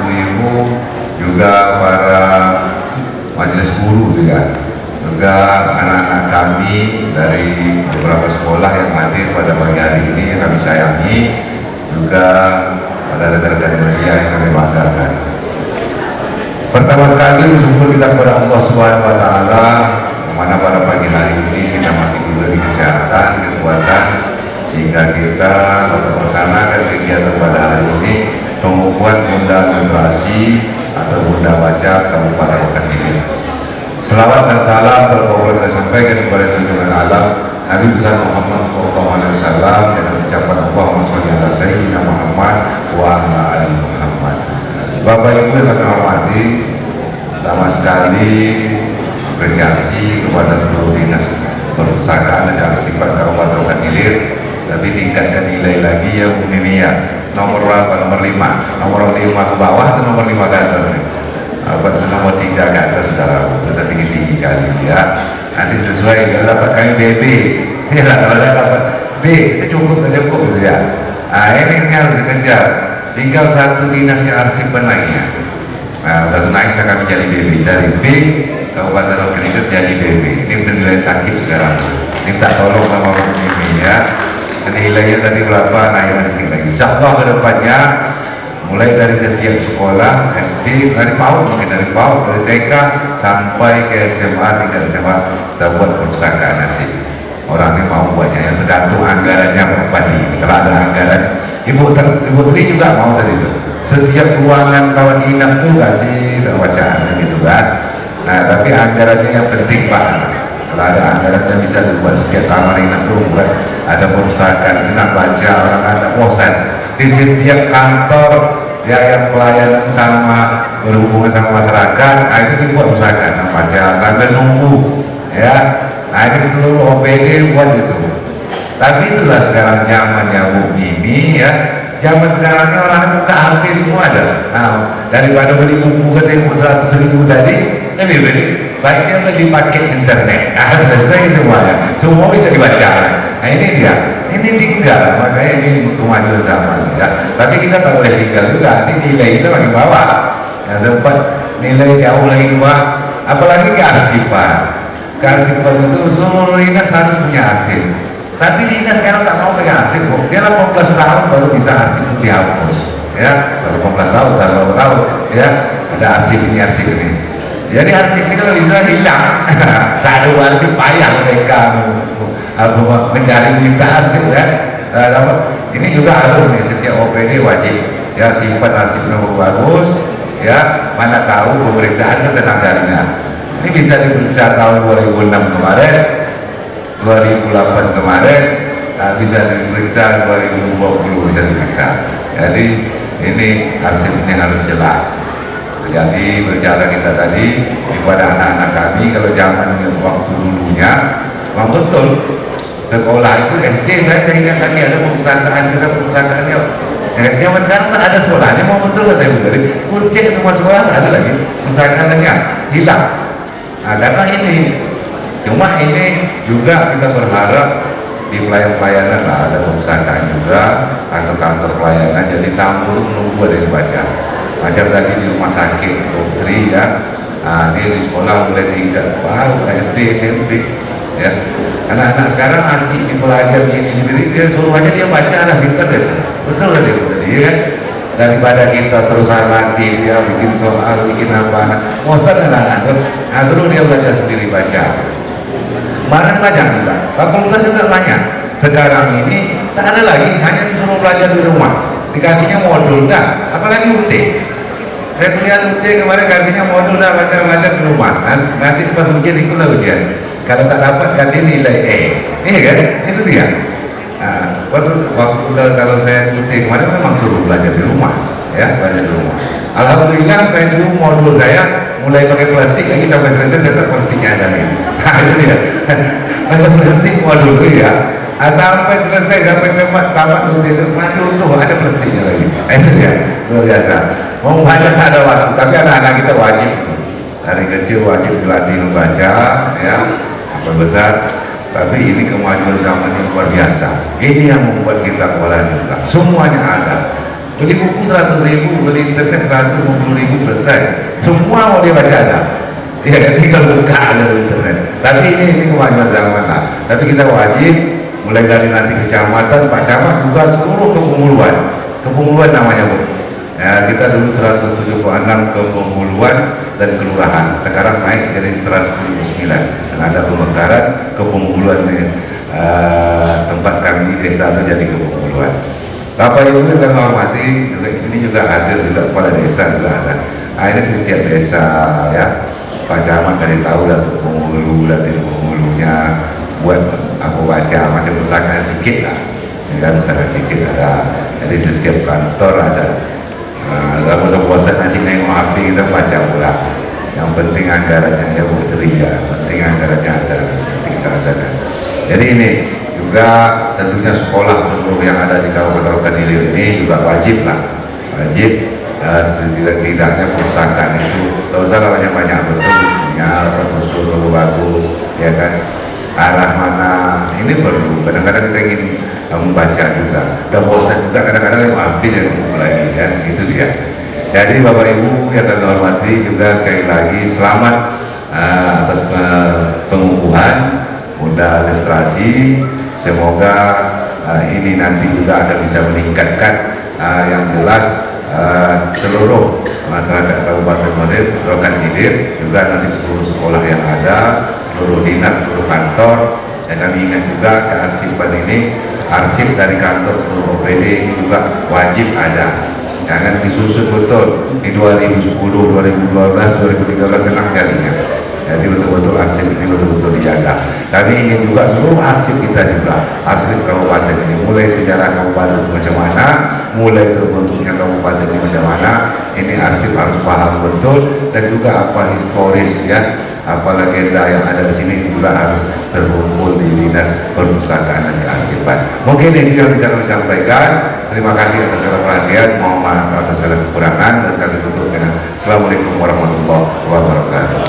[SPEAKER 3] ibu-ibu, juga para majelis guru juga anak-anak kami dari beberapa sekolah yang hadir pada pagi hari ini yang kami sayangi, juga pada rekan-rekan media yang kami banggakan. Pertama sekali bersyukur kita kepada Allah Subhanahu wa Ta'ala, mana pada pagi hari ini kita masih diberi kesehatan, kekuatan, sehingga kita melaksanakan kegiatan pada hari ini pengukuhan Bunda Literasi atau Bunda Baca Kabupaten Benilir. Selawat dan salam terpohon kita sampaikan kepada junjungan alam Nabi besar Muhammad SAW dengan ucapan Allahumma sholli ala sayyidina Muhammad wa ala ali Muhammad. Bapak Ibu yang kami hormati, pertama sekali apresiasi kepada seluruh dinas perpustakaan dan arsip Kabupaten Benilir. Tapi tingkatkan nilai lagi ya Bu Mimi ya. Nomor berapa? Nomor 5. Nomor 5 ke bawah atau nomor 5 ke atas? Nomor 3 ke atas sudah tinggi-tinggi kali ya. Nanti sesuai kalau dapat kami BB. Ya kalau dapat B itu cukup gitu ya. Nah ini harus dikejar. Tinggal satu dinas kearsipan lagi ya. Nah satu naik kami jadi BB, dari B Kabupaten Benilir jadi BB. Ini bernilai sakit sekarang. Minta tolong sama Bu Mimi ya. Nilainya tadi berapa, naik sedikit lagi. Insyaallah ke depannya mulai dari setiap sekolah SD, dari PAUD mungkin dari PAUD, dari TK sampai ke SMA, tingkat SMA kita buat perpustakaan nanti. Orang ini mau buatnya, yang tergantung anggarannya Bupati. Kalau ada anggaran, Ibu Tri juga mau tadi itu. Setiap ruangan kawan inap tuh kasih bacaan gitu kan. Nah tapi anggarannya yang penting Pak. Kalau ada anggaran yang bisa dibuat setiap kamar inap tuh buat ada perpustakaan, senang baca, orang ada bosan di setiap kantor ya yang pelayanan sama berhubungan sama masyarakat. Nah itu dibuat perpustakaan baca sambil nunggu ya. Nah ini seluruh OPD buat itu. Tapi itulah sekarang zamannya Bu Mimi ya. Zaman sekarang ini orang buka HP semua ada. Nah, daripada beli buku katanya 100.000 tadi, lebih baiknya beli paket internet. Nah, selesai semuanya. Semua bisa dibaca. Nah ini dia. Ini tinggal, makanya ini kemajuan zaman ya. Tapi kita tak boleh tinggal juga. Nanti nilai kita makin bawah. Nah, sempat nilai jauh lagi bawah. Apalagi kearsipan. Kearsipan itu seluruh dinas harus punya arsip. Tapi dinas sekarang tak mau pegang arsip kok. Dia 18 tahun baru bisa arsip itu dihapus. ya 18 tahun, 18 tahun, ya ada arsip ini. Jadi arsip ini kalau bisa hilang, tak ada arsip payah mereka mencari minta arsip ya. Ini juga harus nih, setiap OPD wajib ya simpan arsipnya bagus ya, mana tahu pemeriksaan sedang darinya. Ini bisa diperiksa tahun 2006 kemarin, 2008 kemarin, bisa diperiksa 2020 bisa diperiksa. Jadi ini arsipnya harus jelas. Jadi berbicara kita tadi kepada anak-anak kami, kalau zaman waktu dulunya memang betul sekolah itu SD, saya ingat lagi ada perpustakaan ya. Zaman sekarang tak ada sekolahnya, mau betul kata ibu tadi, kucing semua sekolah tak ada lagi, pustakaannya hilang. Nah, karena ini, cuma ini juga kita berharap di pelayanan lah ada perpustakaan juga, kantor-kantor pelayanan, jadi tamu menunggu ada yang baca. Macam tadi di rumah sakit Putri ya, di sekolah mulai tingkat SD, SMP ya. Anak-anak sekarang masih belajar sendiri, dia suruh aja dia baca lah, pintar deh, betul lah dia tadi ya. Daripada kita terus latih dia bikin soal, bikin apa, bosan anak-anak, terus dia belajar sendiri baca. Kemarin banyak juga, fakultas juga banyak. Sekarang ini tak ada lagi, hanya disuruh belajar di rumah, dikasihnya modul dah, apalagi UT. Saya kuliah UT kemarin kasihnya modul dah, baca-baca di rumah, nanti pas ujian ikutlah ujian. Kalau tak dapat kasih nilai E, iya kan? Itu dia. Nah, waktu kalau saya UT kemarin memang suruh belajar di rumah, ya belajar di rumah. Alhamdulillah saya dulu modul saya mulai pakai plastik lagi sampai selesai tetap plastiknya ada nih. Nah itu dia. Pakai plastik modul dulu ya. Sampai selesai sampai tamat UT itu masih utuh ada plastiknya lagi. Itu dia luar biasa. Mau baca ada waktu, tapi anak-anak kita wajib dari kecil wajib dilatih membaca ya. Besar, tapi ini kemajuan zaman yang luar biasa. Ini yang membuat kita kewalahan juga. Semuanya ada. Beli buku 100.000, beli internet 150.000 selesai. Semua mau dibaca ada. Ya, tinggal buka ada di internet. Tapi ini kemajuan zaman lah. Tapi kita wajib mulai dari nanti kecamatan, Pak Camat juga seluruh kepemuluan namanya Bu. Ya, kita dulu 176 kepemuluan dan kelurahan, sekarang naik jadi 179 dan ada pemekaran kepemuluan tempat kami desa itu jadi kepemuluan. Bapak Ibu yang hormati, ini juga hadir juga kepala desa juga ada. Nah, ini setiap desa ya, Pak Camat dari tahu dan pemulu dan pemulunya buat aku baca macam pustaka sedikit lah, ya, pustaka sedikit ada. Jadi setiap kantor ada. Nah, bosan nasi nengok api kita baca pula. Yang penting anggarannya ya Putri ya, penting anggarannya ada, penting kita ada. Jadi ini juga tentunya sekolah seluruh yang ada di Kabupaten Rokan Hilir ini juga wajib lah, wajib setidaknya perpustakaan itu tak usah banyak betul, punya susul bagus ya kan, arah mana ini perlu. Kadang-kadang kita ingin membaca juga, udah bosan juga kadang-kadang yang api yang lagi kan, itu dia. Jadi Bapak Ibu yang kami hormati juga sekali lagi selamat atas pengukuhan Muda Administrasi. Semoga ini nanti juga akan bisa meningkatkan yang jelas seluruh masyarakat Kabupaten Rokan Hilir, juga nanti seluruh sekolah yang ada, seluruh dinas, seluruh kantor. Dan kami ingat juga kearsipan ini, arsip dari kantor seluruh OPD ini juga wajib ada. Jangan disusun betul di 2010, 2012, 2013 senang jadinya. Jadi betul-betul arsip ini betul-betul dijaga. Kami ingin juga seluruh arsip kita juga, arsip kabupaten ini, mulai sejarah kabupaten macam mana, mulai terbentuknya kabupaten ini macam mana, ini arsip harus paham betul, dan juga apa historis ya, apa legenda yang ada di sini juga harus terkumpul di dinas perpustakaan dan kearsipan. Mungkin ini yang bisa kami sampaikan. Terima kasih atas segala perhatian, mohon maaf atas segala kekurangan, dan kami tutup dengan Assalamualaikum warahmatullahi wabarakatuh.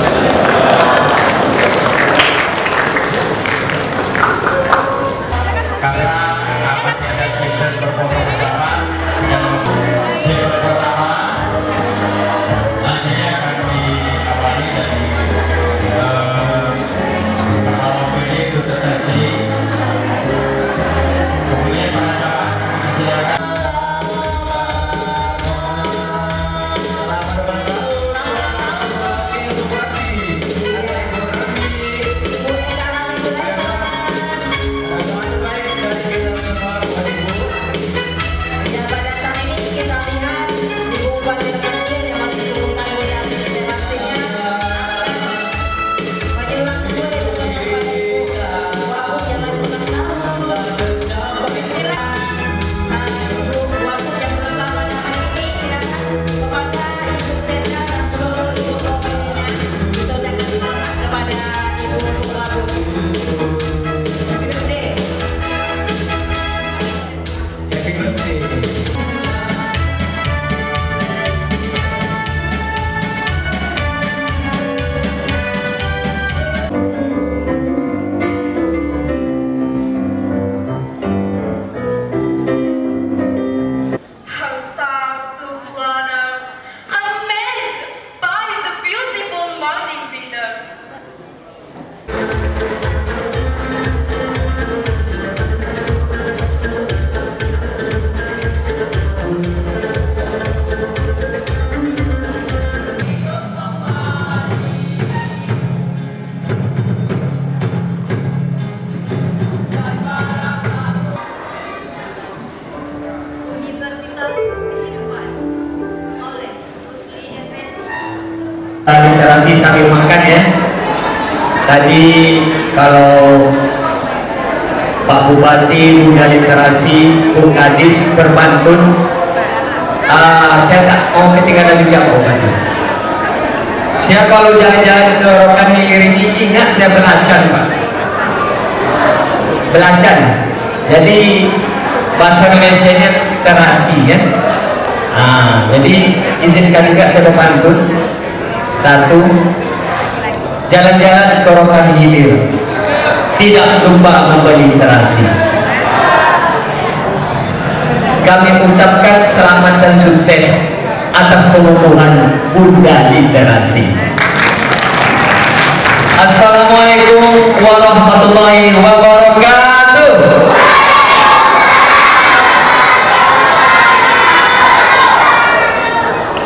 [SPEAKER 5] literasi sambil makan ya. Tadi kalau Pak Bupati, Bunda Literasi, Bung Kadis berpantun, saya tak mau ketinggalan juga Pak Bupati. Saya kalau jalan-jalan ke Rokan Hilir ini ingat saya belacan Pak. Belacan. Jadi bahasa Indonesia-nya literasi ya. Jadi izinkan juga saya berpantun. Satu, jalan-jalan ke Rokan Hilir, tidak lupa membeli literasi. Kami ucapkan selamat dan sukses atas pengukuhan Bunda Literasi. Assalamualaikum warahmatullahi wabarakatuh.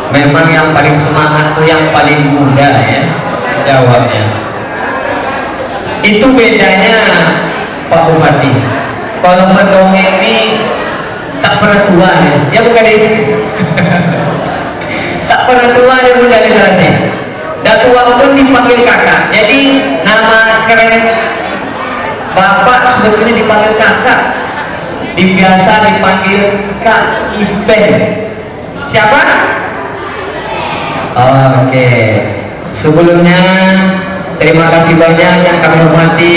[SPEAKER 5] Memang yang paling semangat tuh yang paling muda ya jawabnya. Itu bedanya Pak Bupati. Kalau mendongeng ini tak pernah tua ya bukan itu. Tak pernah tua dia Bunda Literasi. Dan tua pun dipanggil kakak. Jadi nama keren Bapak sebetulnya dipanggil kakak. Biasa dipanggil Kak Ipen. Siapa? Oke. Sebelumnya terima kasih banyak yang kami hormati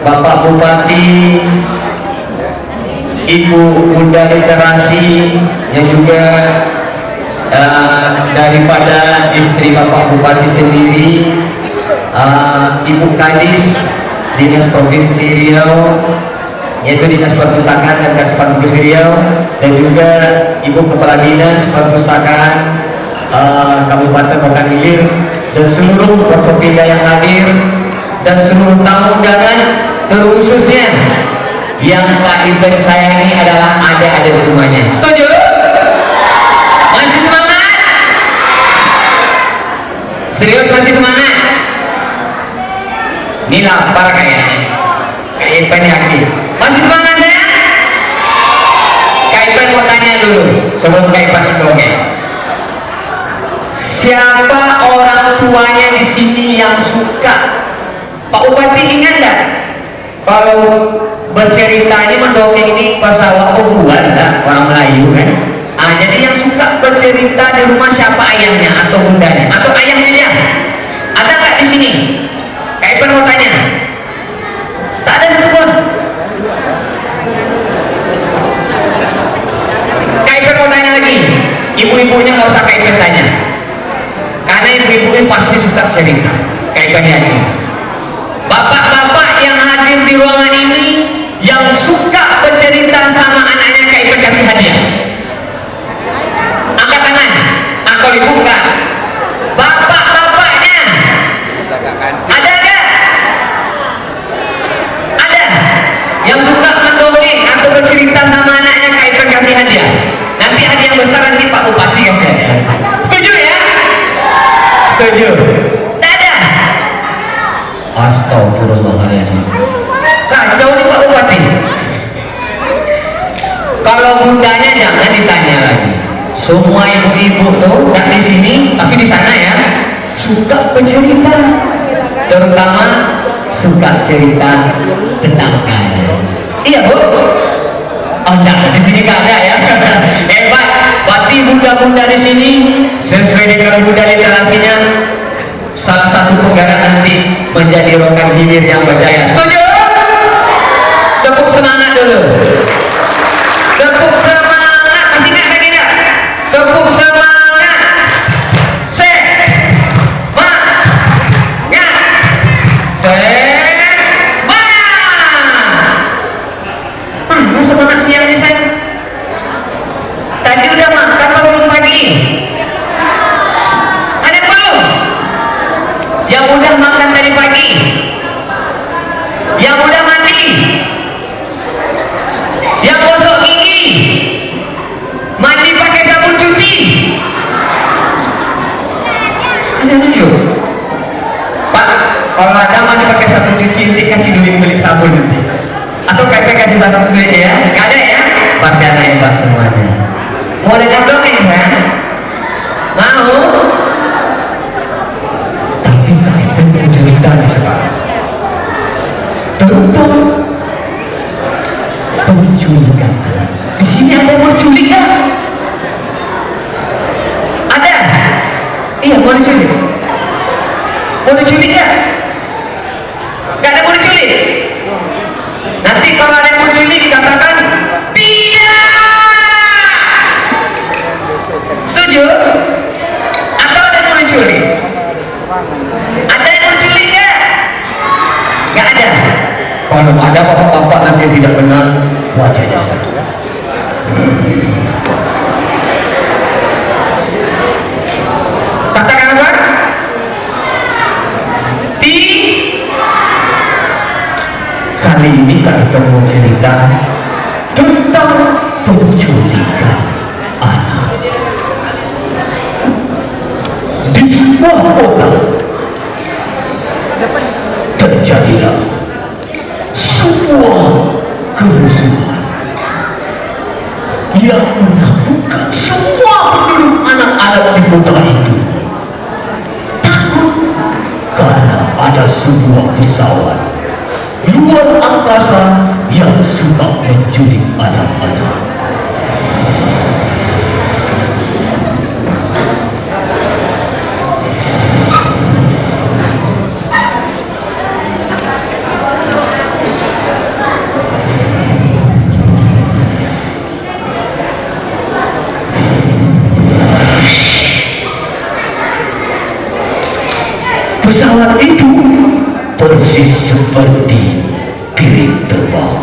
[SPEAKER 5] Bapak Bupati, Ibu Bunda Literasi, yang juga daripada istri Bapak Bupati sendiri, Ibu Kadis Dinas Provinsi Riau, yaitu Dinas Perpustakaan dan Kasih Provinsi Riau, dan juga Ibu Kepala Dinas Perpustakaan Kabupaten Rokan Hilir, dan seluruh Forkopimda yang hadir, dan seluruh tamu undangan, terkhususnya yang Kak Iben sayangi adalah adik-adik semuanya. Setuju? Masih semangat? Serius masih semangat? Ini lapar kayaknya. Kak Iben yakin. Masih semangat ya? Kak Iben mau tanya dulu sebelum Kak Iben itu oke. Siapa orang tuanya di sini yang suka? Pak Bupati ingat nggak? Kalau bercerita ini mendongeng ini bahasa Wakubuan lah, orang Melayu kan? Jadi yang suka bercerita di rumah siapa ayahnya atau bundanya atau ayahnya dia? Ada nggak di sini? Kayak mau tanya? Tak ada telepon. Kayak mau tanya lagi? Ibu-ibunya nggak usah kayak tanya. Karena ibu-ibu pasti suka cerita kayak ini. Bapak-bapak yang hadir di ruangan ini yang suka bercerita sama anaknya kayak kasih hadiah, angkat tangan. Kalau ibu enggak, bapak-bapaknya ada enggak? Ada yang suka mendongeng atau bercerita sama anaknya kayak kasih hadiah. Nanti hadiah besar nanti Pak Bupati kasih hadiah. Setuju ya? Setuju. Tak ada. Astagfirullahaladzim. Kacau nih Pak Bupati. Kalau bundanya jangan ditanya lagi. Semua ibu-ibu tuh nggak di sini, tapi di sana ya suka bercerita, terutama suka cerita tentang kaya. Iya Bu? Oh enggak, di sini nggak ada ya. Hebat. Berarti bunda-bunda di sini sesuai dengan Bunda Literasinya salah satu penggerak nanti menjadi Rokan Hilir yang berjaya. Setuju? Tepuk semangat dulu. Tepuk semangat. Masih ingat lagi enggak? Tepuk semangat. Semangat. Semangat. Semangat siang nih saya. Tadi udah makan belum pagi? Ada belum? Yang udah makan tadi pagi? Yang udah mati? Yang gosok gigi? Mandi pakai sabun cuci? Ada yuk Pak, kalau ada mandi pakai sabun cuci nanti kasih duit beli sabun nanti, atau kakek kasih sabun duit ya? Gak ada ya? Pasti anak hebat semuanya. Mau dengar dongeng kan? Mau? penculikan. Di sini ada yang mau culik nggak? Ada? Iya, mau diculik. Mau diculik nggak? Nggak ada mau diculik. Nanti kalau ada yang mau culik katakan tidak. Setuju? Atau ada yang mau diculik? Ada yang mau culik nggak? Nggak ada. Kalau ada bapak-bapak nanti tidak benar wajahnya satu. Katakan apa? Kali ini kita mau cerita tentang penculikan anak. Di sebuah kota terjadilah sebuah kerusuhan yang menakutkan semua penduduk anak-anak di kota itu. Takut karena ada sebuah pesawat luar angkasa yang suka menculik anak-anak. Pesawat itu persis seperti piring terbang.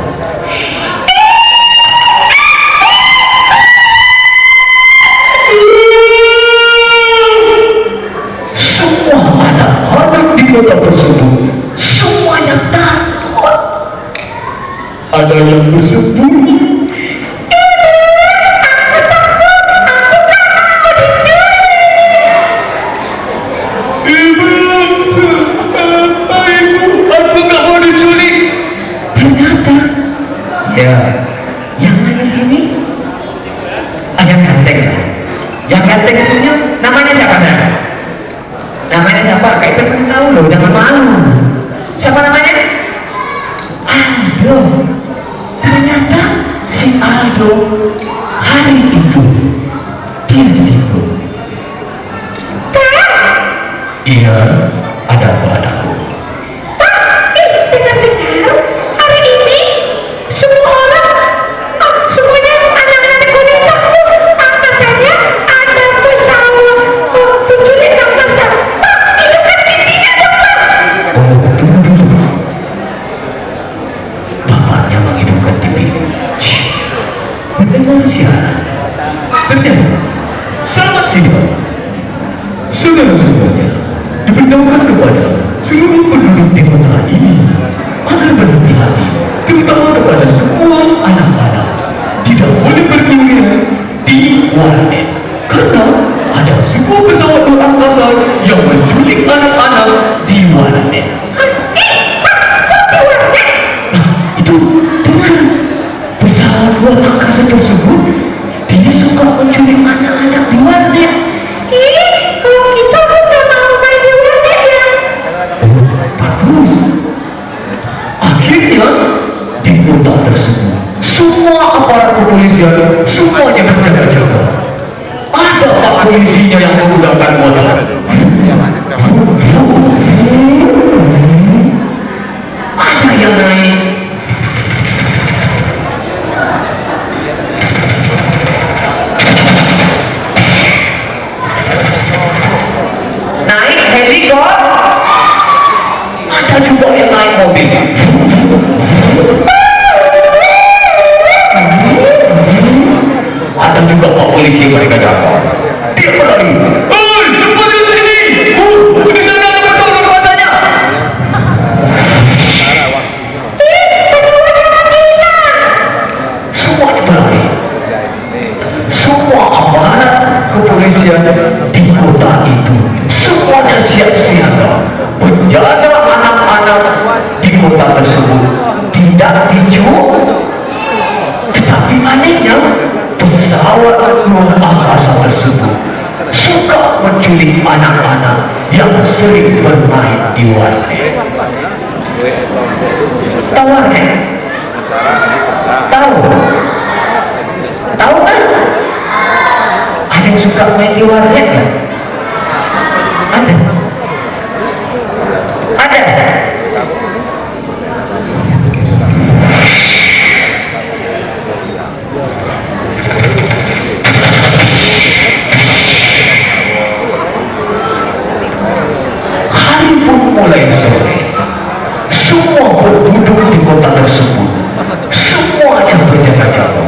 [SPEAKER 5] Semua anak-anak di kota tersebut semuanya takut. Ada yang bersembunyi. Ya, yang mana sini? Yang ganteng. Yang ganteng sini namanya siapa? Namanya siapa? Kayak pernah tahu loh, jangan malu. Siapa namanya? Aldo. Ternyata si Aldo hari itu dia sibuk. Iya, ada apa anakku? Selamat siang. Saudara-saudaranya diberitahukan kepada seluruh penduduk di kota ini agar berhati-hati, terutama kepada semua anak-anak. Tidak boleh berkeliaran di warnet karena ada sebuah pesawat luar angkasa yang menculik anak-anak di warnet. Itu dengan pesawat luar angkasa tersebut dia suka menculik anak-anak di warnet.
[SPEAKER 4] Kalau kita udah mau main di warnet ya.
[SPEAKER 5] Bagus. Akhirnya di kota tersebut semua aparat kepolisian semuanya berjaga-jaga. Ada pak polisinya yang menggunakan motor. Ada yang naik. Ada juga yang naik mobil. Ada juga pak polisi mereka datang. Dia berlari. Hei, cepat di sini. Di sana ada betul kekuatannya. Semua berlari. Semua aparat kepolisian di kota itu semuanya siap-siaga menjaga anak-anak di kota tersebut tidak diculik. Tetapi anehnya pesawat luar angkasa tersebut suka menculik anak-anak yang sering bermain di warnet. Tahu warnet? Tahu? warnet nggak? Ada. Ada. Hari pun mulai sore. Semua penduduk di kota tersebut, semuanya berjaga-jaga.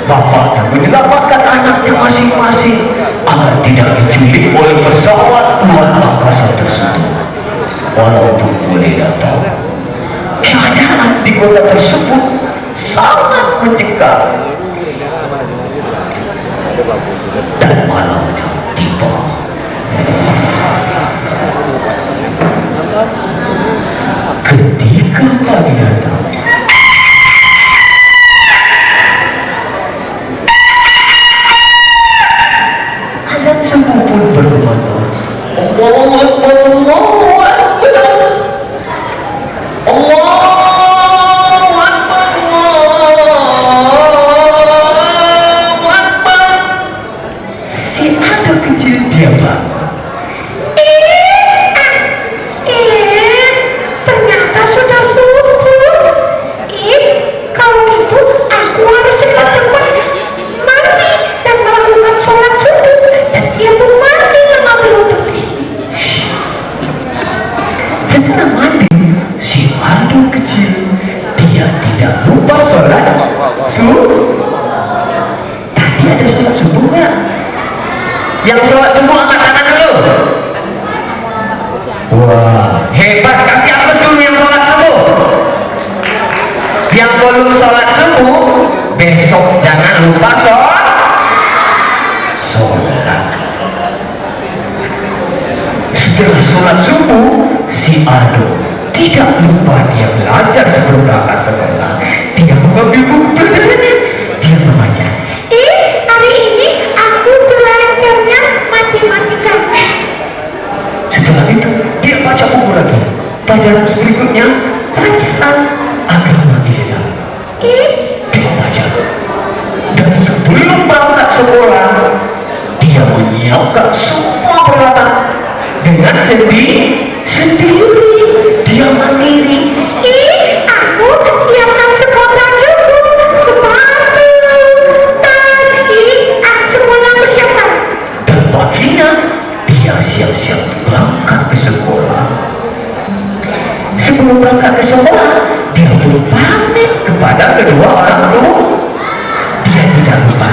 [SPEAKER 5] Bapaknya menyelamatkan anaknya masing-masing agar tidak diculik oleh pesawat luar angkasa tersebut. Walaupun boleh datang, keadaan di kota tersebut sangat mencekam. Dan malamnya tiba. Ketika pagi datang, azan subuh pun berkumandang. Allahu Akbar, Allahu Akbar, Allahu Akbar, Allahu Akbar. Si anak kecil dia bangun.
[SPEAKER 2] Ternyata sudah subuh. Kalau gitu aku harus cepat-cepat mandi dan melakukan sholat subuh. Dan dia pun mandi mengambil untuk di sini.
[SPEAKER 5] Setelah mandi, si Aldo kecil dia tidak lupa sholat subuh. Tadi ada sholat subuh nggak? Yang sholat subuh angkat tangan dulu. Wah, hebat. Kasih apa dulu yang sholat subuh? Yang belum sholat subuh, besok jangan lupa sholat. Setelah sholat subuh, si Aldo tidak lupa dia belajar sebelum berangkat sekolah. Dia mengambil buku pelajaran. Dia membaca.
[SPEAKER 2] Hari ini aku belajarnya matematika.
[SPEAKER 5] Setelah itu dia baca buku lagi. Pelajaran berikutnya pelajaran agama Islam. Dia baca. Dan sebelum berangkat sekolah, dia menyiapkan semua peralatan dengan sendiri. Dia mandiri.
[SPEAKER 2] Aku siapkan sekolah dulu. Sepatu, tadi semuanya aku siapkan.
[SPEAKER 5] Dan paginya dia siap-siap berangkat ke sekolah. Sebelum berangkat ke sekolah, dia pun pamit kepada kedua orang tua. Dia tidak lupa.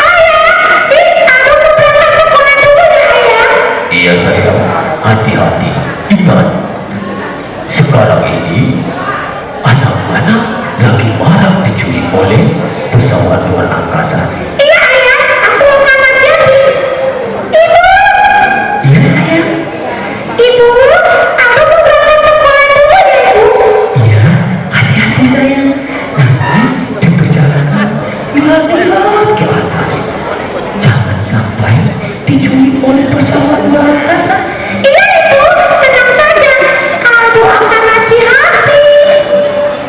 [SPEAKER 2] Aku mau berangkat sekolah dulu ya, Ayah.
[SPEAKER 5] Iya sayang, hati-hati. Ingat, sekarang ini anak-anak lagi marak diculik oleh pesawat luar angkasa.
[SPEAKER 2] Iya, Ayah. Aku akan hati-hati. Ibu,
[SPEAKER 5] Iya sayang.
[SPEAKER 2] Ibu, aku mau berangkat sekolah dulu ya, Ibu.
[SPEAKER 5] Iya, hati-hati sayang. Nanti di perjalanan lihat-lihat ke atas. Jangan sampai diculik oleh pesawat luar angkasa.
[SPEAKER 2] Iya, Ibu. Tenang saja. Aku akan hati-hati.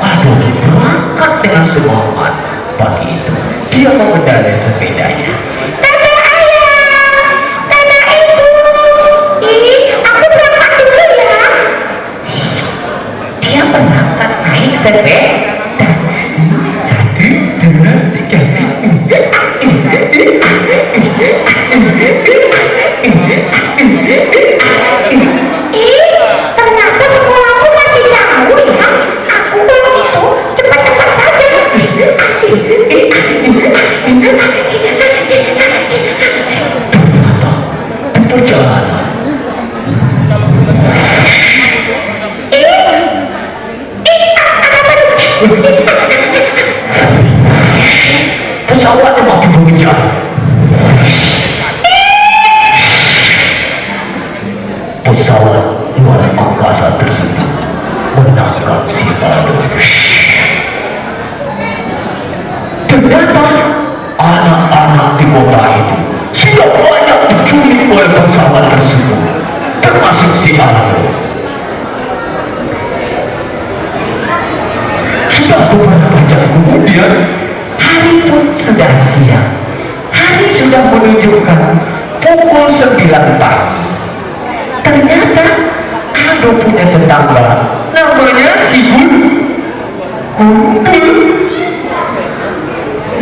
[SPEAKER 5] Aduh, berangkat dengan semangat. Pagi itu dia mengendarai sepedanya.
[SPEAKER 2] Dadah, Ayah. Dadah, Ibu. Aku berangkat dulu ya.
[SPEAKER 5] Dia berangkat naik sepeda. Satu, dua, tiga.
[SPEAKER 2] Ternyata sekolahku masih jauh ya. Aku kalau itu cepat-cepat saja.
[SPEAKER 5] Perjalanan pesawat makin mengejar. Pesawat luar angkasa tersebut menangkap si Aldo. Ternyata anak-anak di kota itu sudah banyak diculik oleh pesawat tersebut, termasuk si Aldo. Sudah beberapa jam kemudian, hari pun sudah siang. Hari sudah menunjukkan pukul 9 pagi. Ternyata ada punya tetangga namanya si Gundul.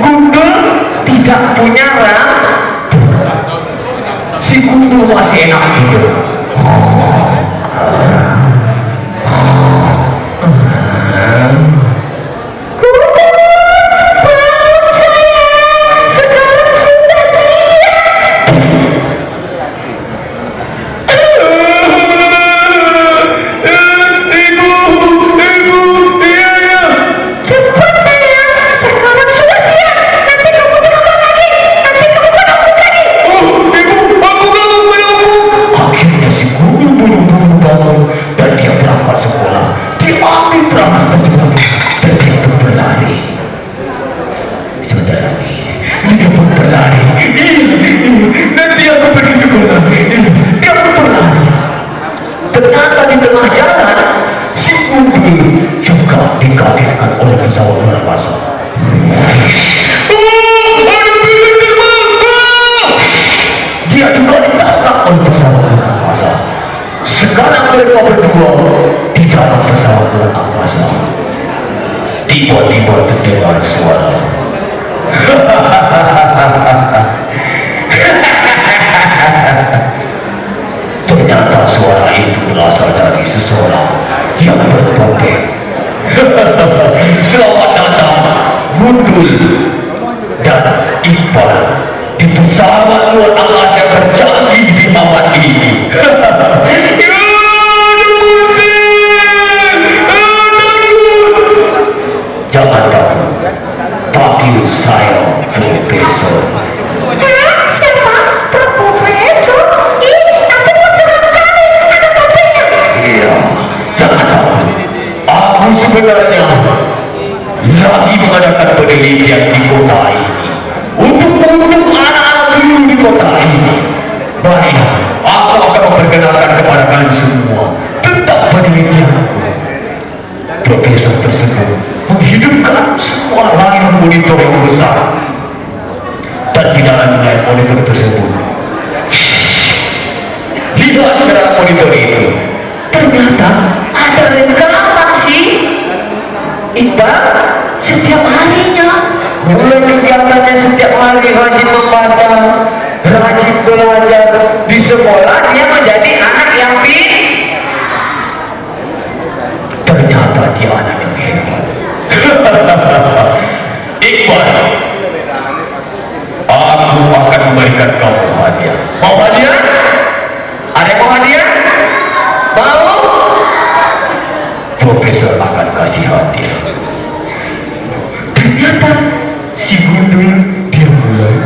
[SPEAKER 5] Gundul tidak punya rambut. Si Gundul masih enak tidur. Ternyata di tengah jalan si Gundul juga dikagetkan oleh pesawat luar biasa. Dia juga ditangkap oleh pesawat luar angkasa. Sekarang mereka berdua di dalam pesawat luar angkasa. Tiba-tiba terdengar suara. Ternyata suara itu berasal dari seseorang yang bertopeng. Selamat datang Gundul dan Iqbal di pesawat luar angkasa yang tercanggih di awan ini. Jangan takut, panggil saya Profesor. Sebenarnya lagi mengadakan penelitian di kota ini untuk anak-anak seluruh di kota ini. Baik, aku akan memperkenalkan kepada kalian semua tentang penelitianku. Profesor tersebut menghidupkan semua layar monitor yang besar, dan di dalam layar monitor tersebut, lihat ke dalam monitor itu, ternyata ada rekaman Iqbal setiap harinya. Mulai kegiatannya setiap hari rajin membaca, rajin belajar. Di sekolah dia menjadi anak yang pintar. Ternyata dia anak yang hebat. Iqbal, aku akan memberikan kamu hadiah. Mau hadiah? Ada yang mau hadiah? Mau? Profesor akan kasih hadiah. Ternyata si Gundul dia mulai,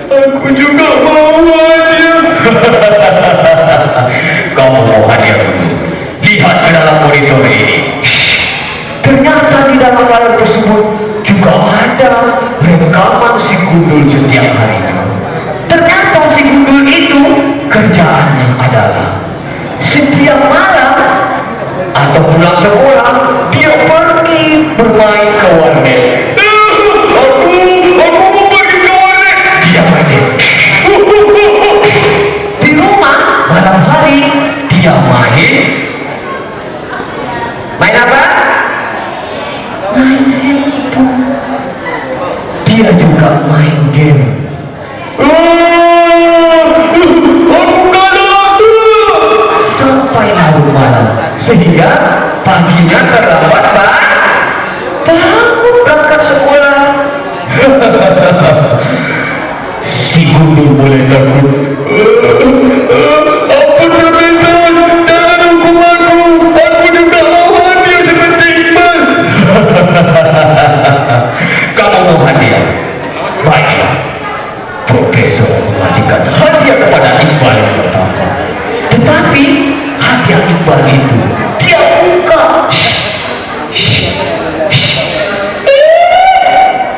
[SPEAKER 5] aku juga mau hadiah. Kamu mau hadiah dulu? Lihat ke dalam monitor ini. Ternyata di dalam layar tersebut juga ada rekaman si Gundul setiap harinya. Ternyata si Gundul itu kerjaannya adalah setiap malam atau pulang sekolah dia pergi bermain ke warnet. Aku mau pergi ke warnet. Dia pergi. Di rumah malam hari dia main apa? Main handphone. Dia juga main game. Sampai larut malam, sehingga paginya terlambat bangun berangkat sekolah. Si Gundul mulai takut. Ampun Profesor, jangan hukumanku. Aku juga mau hadiah seperti Iqbal. Kamu mau hadiah? Baiklah. Profesor mengasihkan hadiah kepada Iqbal yang pertama. Tetapi hadiah Iqbal itu dia buka.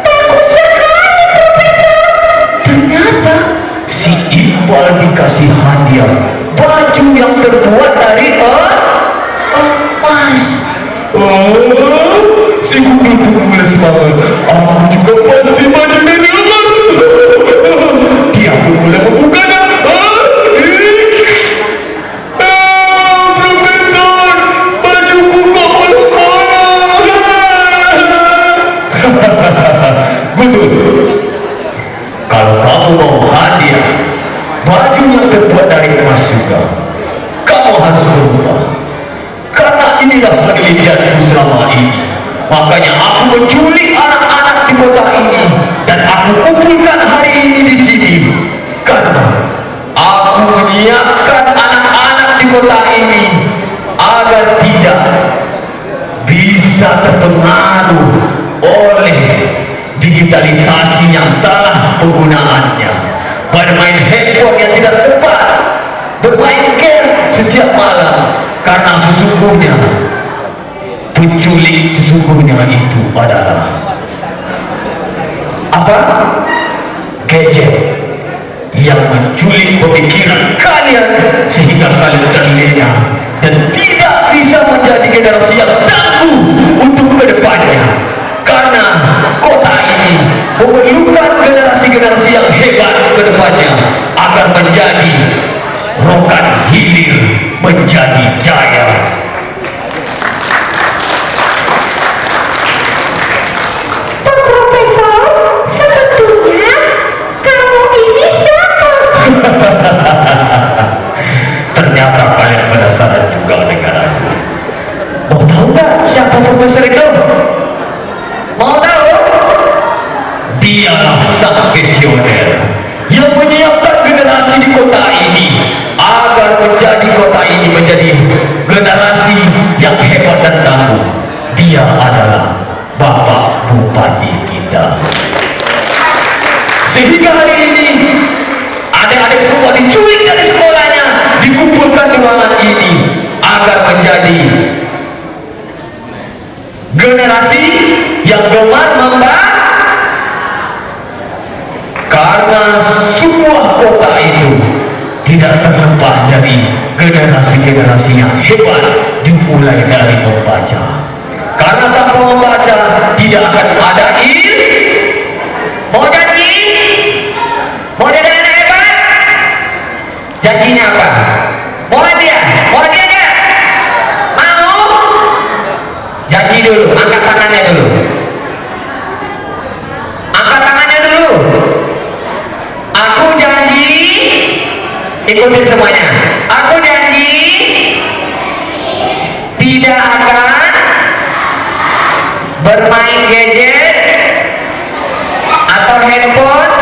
[SPEAKER 5] Takut sekali Profesor. Ternyata si Iqbal dikasih hadiah baju yang terbuat dari emas. Si Gundul pun mulai semangat. Aku juga pasti baju dari emas. Dia pun mulai Betul. Kalau kamu mau hadiah baju yang terbuat dari emas juga, kamu harus berubah. Karena inilah penelitianku selama ini. Makanya aku menculik anak-anak di kota ini dan aku kumpulkan hari ini di sini. Karena aku menyiapkan anak-anak di kota ini agar tidak bisa terpengaruh oleh digitalisasi yang salah penggunaannya, bermain handphone yang tidak tepat, bermain game setiap malam. Karena sesungguhnya penculik sesungguhnya itu adalah apa? Gadget yang menculik pemikiran kalian sehingga kalian terlena dan tidak bisa menjadi generasi yang tangguh untuk kedepannya. Karena kota ini memerlukan generasi-generasi yang hebat kedepannya agar menjadi rokan hilir, menjadi jaya.
[SPEAKER 2] Pak Profesor, sebetulnya kamu ini siapa?
[SPEAKER 5] Ternyata kalian penasaran juga dengan aku. Mau tahu nggak siapa profesor itu? Mau tahu? Dialah sang visioner yang menyiapkan generasi di kota ini agar menjadi kota ini menjadi generasi yang hebat dan tangguh. Dia adalah Bapak Bupati kita. Sehingga hari ini adik-adik semua diculik dari sekolahnya, dikumpulkan di ruangan ini agar menjadi generasi yang gemar membaca. Karena sebuah kota itu tidak terlepas dari generasi-generasi yang hebat dimulai dari membaca. Karena tanpa membaca tidak akan ada ilmu. Mau janji? Mau jadi anak hebat? Janjinya apa? Mau hadiah? Mau hadiah enggak? Mau? Janji dulu, angkat tangannya dulu. Angkat tangannya dulu. Aku janji, ikutin semuanya. Aku janji tidak akan bermain gadget atau handphone,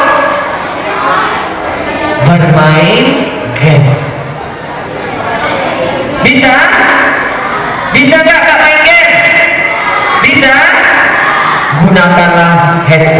[SPEAKER 5] bermain game. Bisa? Bisa nggak main game? Bisa? Gunakanlah headphone